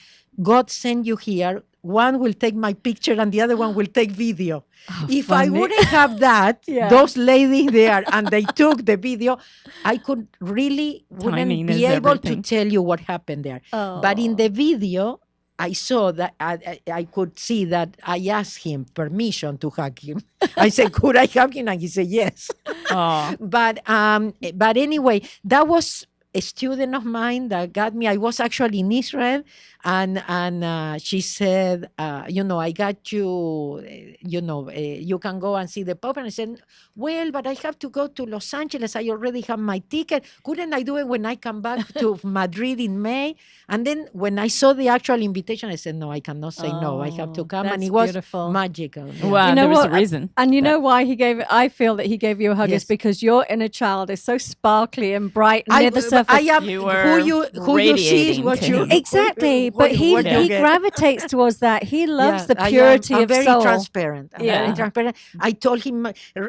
God sent you here. One will take my picture and the other one will take video. If funny. I wouldn't have that, those ladies there, and they took the video, I wouldn't be able to tell you what happened there. But in the video, I saw that I could see that I asked him permission to hug him. I said, could I hug him? And he said, yes. But anyway, that was a student of mine that got me. I was actually in Israel, and she said, I got you, you can go and see the Pope. And I said, well, but I have to go to Los Angeles. I already have my ticket. Couldn't I do it when I come back to Madrid in May? And then when I saw the actual invitation, I said, no, I cannot say no. I have to come. And it was magical. Yeah. Wow, there was a reason. And you know why he gave it? I feel that he gave you a hug is because your inner child is so sparkly and bright near the surface I am You who were you see is radiating what to you him. Exactly, but he what you get. gravitates towards that. He loves the I'm purity of very soul. transparent. I'm very Yeah. transparent. I told him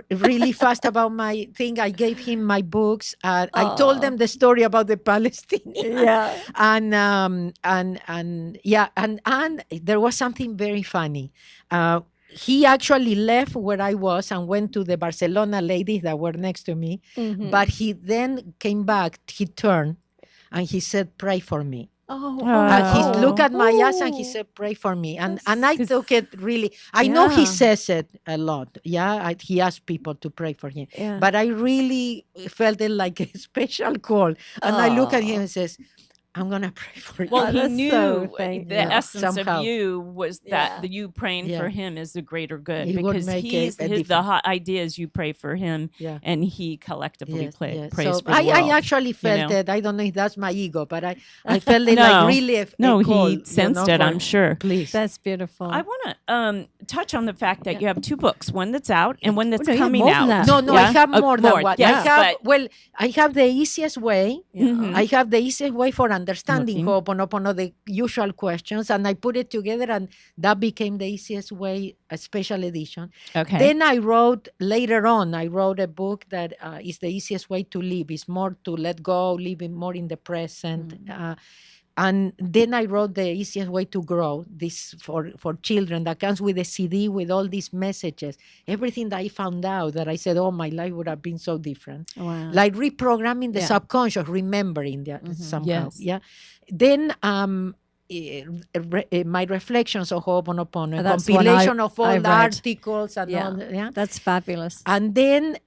really fast about my thing. I gave him my books. I told them the story about the Palestinians. Yeah. And yeah, and there was something very funny. He actually left where I was and went to the Barcelona ladies that were next to me. Mm-hmm. But he then came back. He turned and he said, "Pray for me." He looked at my eyes and he said, "Pray for me." And I took it really. I know he says it a lot. Yeah, he asked people to pray for him. Yeah. But I really felt it like a special call. And I look at him and says, "I'm gonna pray for you." Well, he that's knew so the thank you. essence Somehow. of you was Yeah. that you praying for him is the greater good, It would because make he's a the difference. idea is you pray for him, Yeah. and he collectively Yes, yes. prays So for the world. I actually felt know? it. I don't know if that's my ego, but I felt it No. like really a No, call, he sensed it, I'm sure. Please. That's beautiful. I want to touch on the fact that you have two books, one that's out and one that's No, you have coming more out. than that. No, I have more than one. Yes, I have the easiest way. Mhm. I have the easiest way for understanding Looking. Ho'oponopono, the usual questions, and I put it together, and that became the easiest way, a special edition. Okay. Then I wrote a book that is the easiest way to live. It's more to let go, living more in the present. And then I wrote the easiest way to grow, this for children, that comes with a CD with all these messages, everything that I found out that I said, oh, my life would have been so different. Wow. Like reprogramming the Yeah. subconscious, remembering that somehow. Yes. Yeah. Then my reflections on Ho'oponopono, a That's one compilation of all I the read. articles and Yeah. all. Yeah. That's fabulous. And then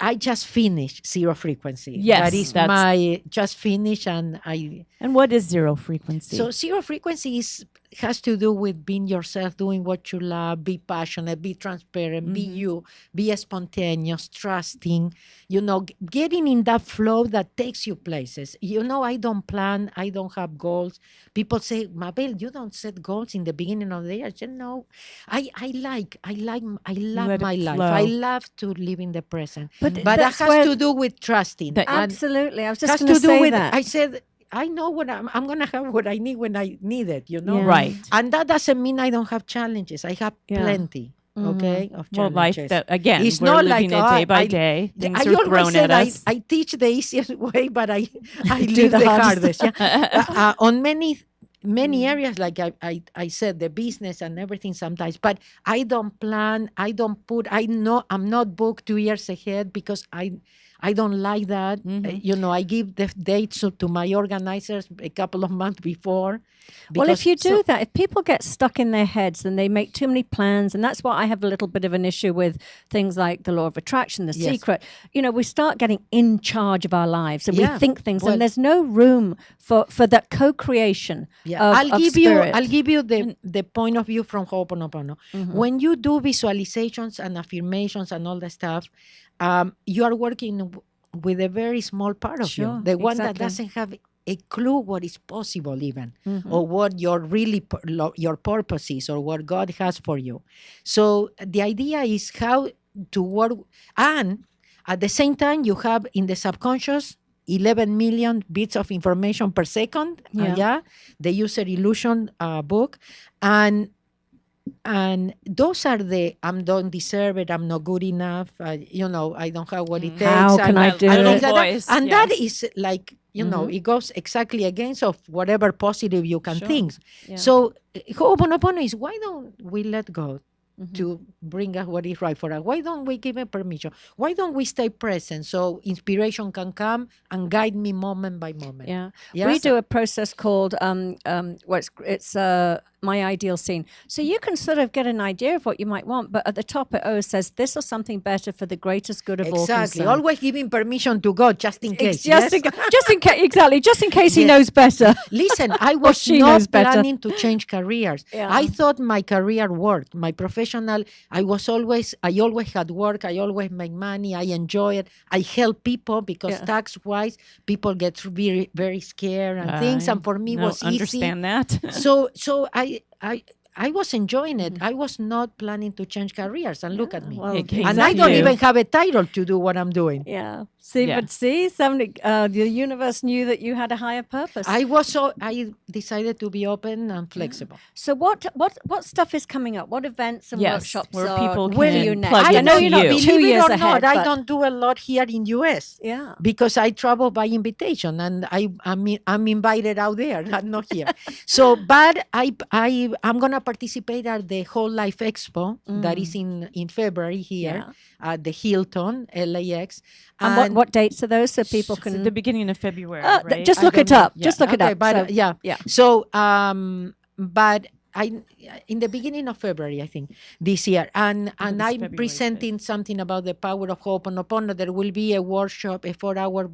I just finished Zero Frequency. Yes, That is that's- my just finished, and And what is zero frequency? so Zero Frequency has to do with being yourself, doing what you love, be passionate, be transparent, be you, be spontaneous, trusting, getting in that flow that takes you places. I don't plan, I don't have goals. People say, Mabel, you don't set goals in the beginning of the year. I said, no, I love let my it life. flow. I love to live in the present. But But that that's has where- to do with trusting. That- And Absolutely. I was just has going to do say with, that. I said, I know what I'm going to have what I need when I need it, Yeah. Right. And that doesn't mean I don't have challenges. I have Yeah. plenty, okay, of Well, life challenges. that again, It's we're not living like, it day oh, by I- day. Things I are always thrown said at us. I teach the easiest way, but I Do live the the hardest. hardest. Yeah. On many areas, like I said, the business and everything sometimes, but I don't plan, I'm not booked 2 years ahead because I don't like that. I give the dates to my organizers a couple of months before. Well, if because- you do so- that, if people get stuck in their heads and they make too many plans, and that's what I have a little bit of an issue with things like the law of attraction, the Yes. secret, we start getting in charge of our lives and Yeah. we think things, Well- and there's no room for that co-creation Yeah, of, I'll of give spirit. you the point of view from Ho'oponopono. When you do visualizations and affirmations and all the stuff, you are working with a very small part of Sure, you, the one that exactly. doesn't have a clue what is possible even, or what your your purpose is, or what God has for you. So the idea is how to work, and at the same time you have in the subconscious 11 million bits of information per second. Yeah. The user illusion book, and those are the I don't deserve it, I'm not good enough, I don't have what it takes. How can I do and it? things like that. Voice, And yes. that is like, it goes exactly against of whatever positive you can think. Yeah. So Ho'oponopono is, why don't we let go to bring us what is right for us? Why don't we give it permission? Why don't we stay present so inspiration can come and guide me moment by moment? Yeah. Yeah. We do a process called it's my ideal scene. So you can sort of get an idea of what you might want, but at the top it always says this or something better for the greatest good of all Exactly. concerned. Always giving permission to God just in case. Just in, just in case, exactly. Just in case he Yes. knows better. Listen, I was she not knows better. planning to change careers. Yeah. I thought my career worked. My professional, I always had work. I always make money. I enjoy it. I help people because Yeah. tax-wise, people get very, very scared and things. And for me, it was understand that. easy. So I was enjoying it. I was not planning to change careers. And look at me. Well, It came And I don't you. even have a title to do what I'm doing. Yeah. See, Yeah. but see, the universe knew that you had a higher purpose. I decided to be open and flexible. So what stuff is coming up? What events and Yes, workshops where are people for can you next? plug I know into you're not you. 2 Believe it years or ahead. not, I but- don't do a lot here in US. Yeah. Because I travel by invitation and I'm invited out there, not here. So, but I'm gonna participate at the Whole Life Expo that is in February here at the Hilton LAX. And what dates are those so people It's can at the beginning of February, right? just I look don't it know. up. Just look it Okay, up. but So- yeah. yeah. So, but I in the beginning of February, I think this year, and it's I'm February presenting something about the power of Ho'oponopono. There will be a workshop, a 4-hour.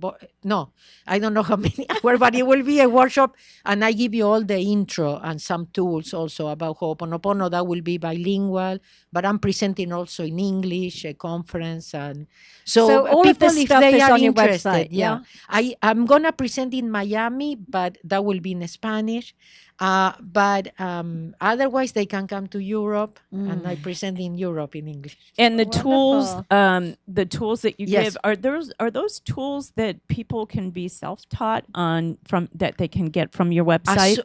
No, I don't know how many hours, but it will be a workshop, and I give you all the intro and some tools also about Ho'oponopono. That will be bilingual, but I'm presenting also in English, a conference, and So all of people, this if stuff they is are on your interested, website, yeah. I'm gonna present in Miami, but that will be in Spanish. But otherwise, they can come to Europe, and I present in Europe in English. And the Wonderful. tools that you Yes. give, are those tools that people can be self-taught on from that they can get from your website?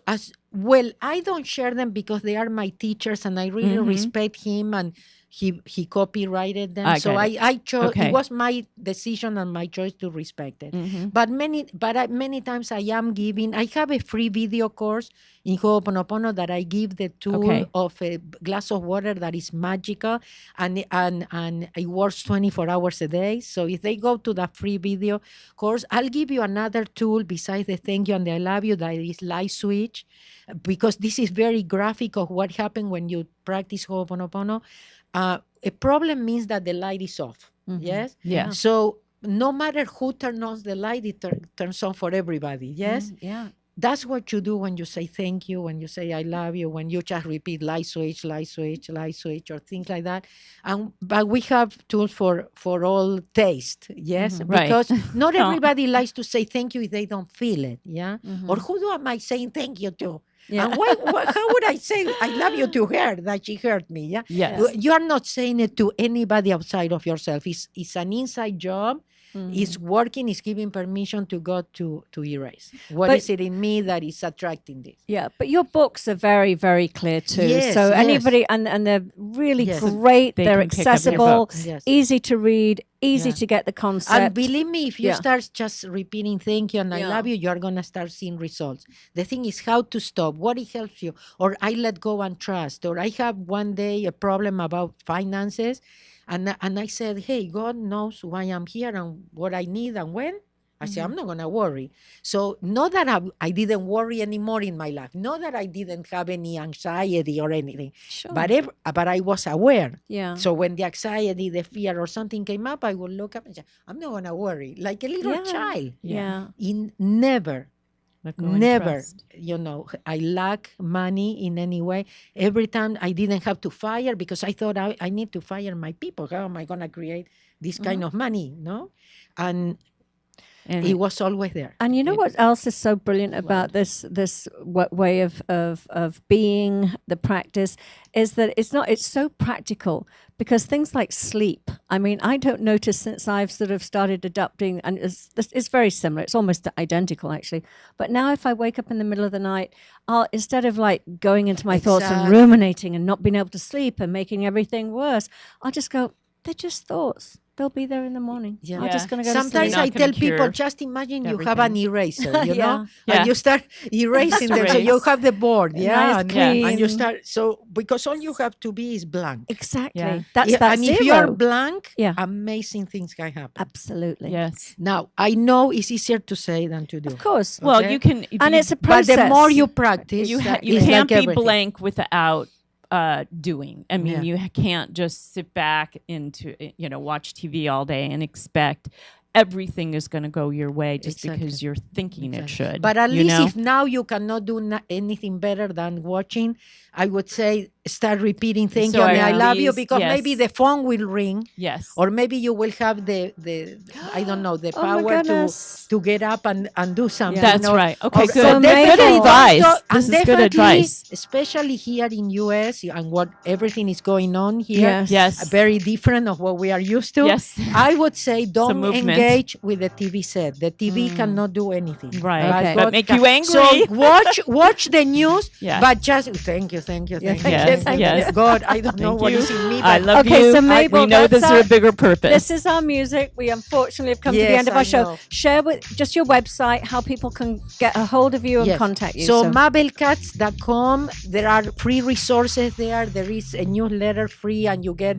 Well, I don't share them because they are my teachers, and I really respect him, and he copyrighted them. So got it. I chose. Okay. It was my decision and my choice to respect it. But many times I am giving. I have a free video course in Ho'oponopono that I give the tool of a glass of water that is magical, and it works 24 hours a day. So if they go to that free video course, I'll give you another tool besides the thank you and the I love you, that is light switch, because this is very graphic of what happened when you practice Ho'oponopono. A problem means that the light is off. Yes. Yeah. So no matter who turns on the light, it turns on for everybody. Yes. Yeah. That's what you do when you say thank you, when you say I love you, when you just repeat light switch, light switch, light switch, or things like that. But we have tools for all taste, yes, Right. because not everybody likes to say thank you if they don't feel it, yeah. Or who am I saying thank you to? Yeah. And how would I say I love you to her that she hurt me? Yeah. Yes. You are not saying it to anybody outside of yourself. It's an inside job. It's working. It's giving permission to God to erase. What is it in me that is attracting this? Yeah, but your books are very, very clear too. Yes, so yes. anybody, and they're really Yes. great. They They're can pick up your accessible, books. Yes. easy to read, easy Yeah. to get the concept. And believe me, if you Yeah. start just repeating thank you and I Yeah. love you, you are going to start seeing results. The thing is how to stop, what it helps you, or I let go and trust, or I have one day a problem about finances, and I said, hey, God knows why I'm here and what I need and when. I said, I'm not going to worry. So not that I didn't worry anymore in my life, not that I didn't have any anxiety or anything, Sure. but I was aware. Yeah. So when the anxiety, the fear or something came up, I would look up and say, I'm not going to worry, like a little Yeah. child. Yeah. Never, Let go and never, trust. I lack money in any way. Every time I didn't have to fire because I thought I need to fire my people. How am I going to create this kind of money? No? And And it was always there. And you know what else is so brilliant about this way of being, the practice, is that it's so practical, because things like sleep, I mean, I don't notice since I've sort of started adopting, and it's very similar, it's almost identical actually, but now if I wake up in the middle of the night, I'll, instead of like going into my thoughts and Exactly. ruminating and not being able to sleep and making everything worse, I'll just go, they're just thoughts. They'll be there in the morning. Yeah. I'm just going to go to Sometimes sleep. I You're not gonna tell people, cure just imagine you have an everything. eraser, you Yeah. know, Yeah. and you start erasing them. So you Erase. have the board, yeah, Nice, and, clean. and you start. So because all you have to be is blank. Exactly. Yeah. That's Yeah, that and zero. if you are blank, Yeah. amazing things can happen. Absolutely. yes. Now I know it's easier to say than to do. Of course. Well, Okay. you can. And it's a But process. the more you practice, you it's can't like be everything. blank without doing. I mean, Yeah. you can't just sit back into watch TV all day and expect everything is going to go your way just Exactly. because you're thinking it should. But at you least know? if now you cannot do anything better than watching, I would say start repeating thank you So and I love you, please, because yes. maybe the phone will ring, Yes. or maybe you will have the I don't know, the Oh my power goodness. to get up and do something. That's right. Okay, Or- good. So Good Mabel- advice. and This is good definitely, advice. especially here in US and what everything is going on here. Yes. Yes. Very different of what we are used to. Yes. I would say don't movement. engage with the TV set. The TV cannot do anything. Right. Okay. But God make can- you angry. So watch the news, Yes. but just thank you. Yes, yes. God, I don't know Thank what you. is in me, I but love Okay, you. so Mabel, we know that's this is a bigger purpose. This is our music. We unfortunately have come to the Yes, end of I our show. know. Share with just your website, how people can get a hold of you and Yes. contact you. So mabelkatz.com, there are free resources there. There is a newsletter free, and you get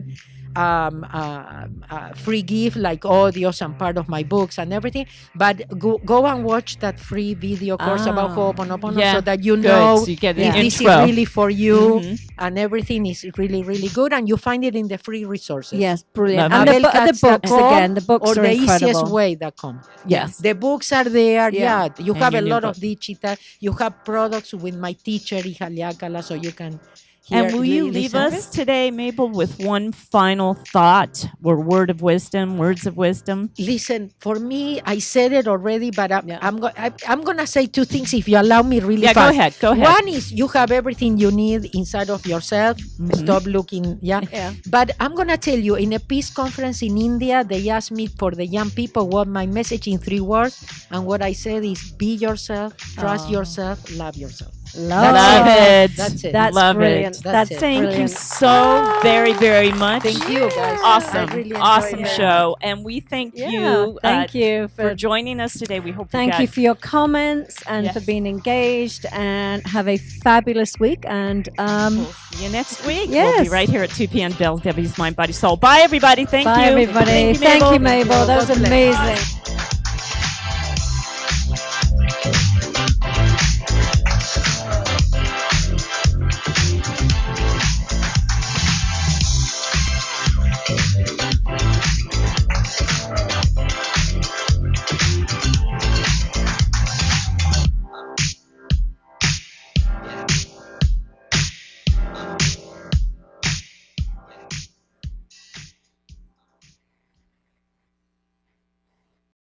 free gift like audios and part of my books and everything. But go and watch that free video course about Ho'oponopono, Yeah. so that you Good. know So you get the if this is intro. really for you, Mhm. and everything is really, really good. And you find it in the free resources. Yes, brilliant. Love And it. the books again. The books or are the incredible. easiest way.com. Yes. The books are there. Yeah. Yeah. You And have your a new lot book. of digital. You have products with my teacher, Ihaliakala, so you can hear. And will you leave us today, Mabel, with one final thought or word of wisdom, words of wisdom? Listen, for me, I said it already, but Yeah. I'm going to say two things if you allow me really Yeah, fast. go ahead. One is you have everything you need inside of yourself. Stop looking. Yeah. Yeah. But I'm going to tell you, in a peace conference in India, they asked me for the young people what my message in 3 words. And what I said is be yourself, trust yourself, love yourself. Love it. That's it. That's Love brilliant. it. That's it. Thank you brilliant. so very, very much. Thank you, guys. Awesome, I really enjoyed awesome it. show. And we thank Yeah, you. thank you for joining us today. We hope Thank you for your comments and Yes. for being engaged, and have a fabulous week. And We'll see you next week. We'll Yes. be right here at 2 p.m. Del&Debi's Mind, Body, Soul. Bye, everybody. Thank bye, you. everybody. Thank you, Mabel. That was God bless. amazing.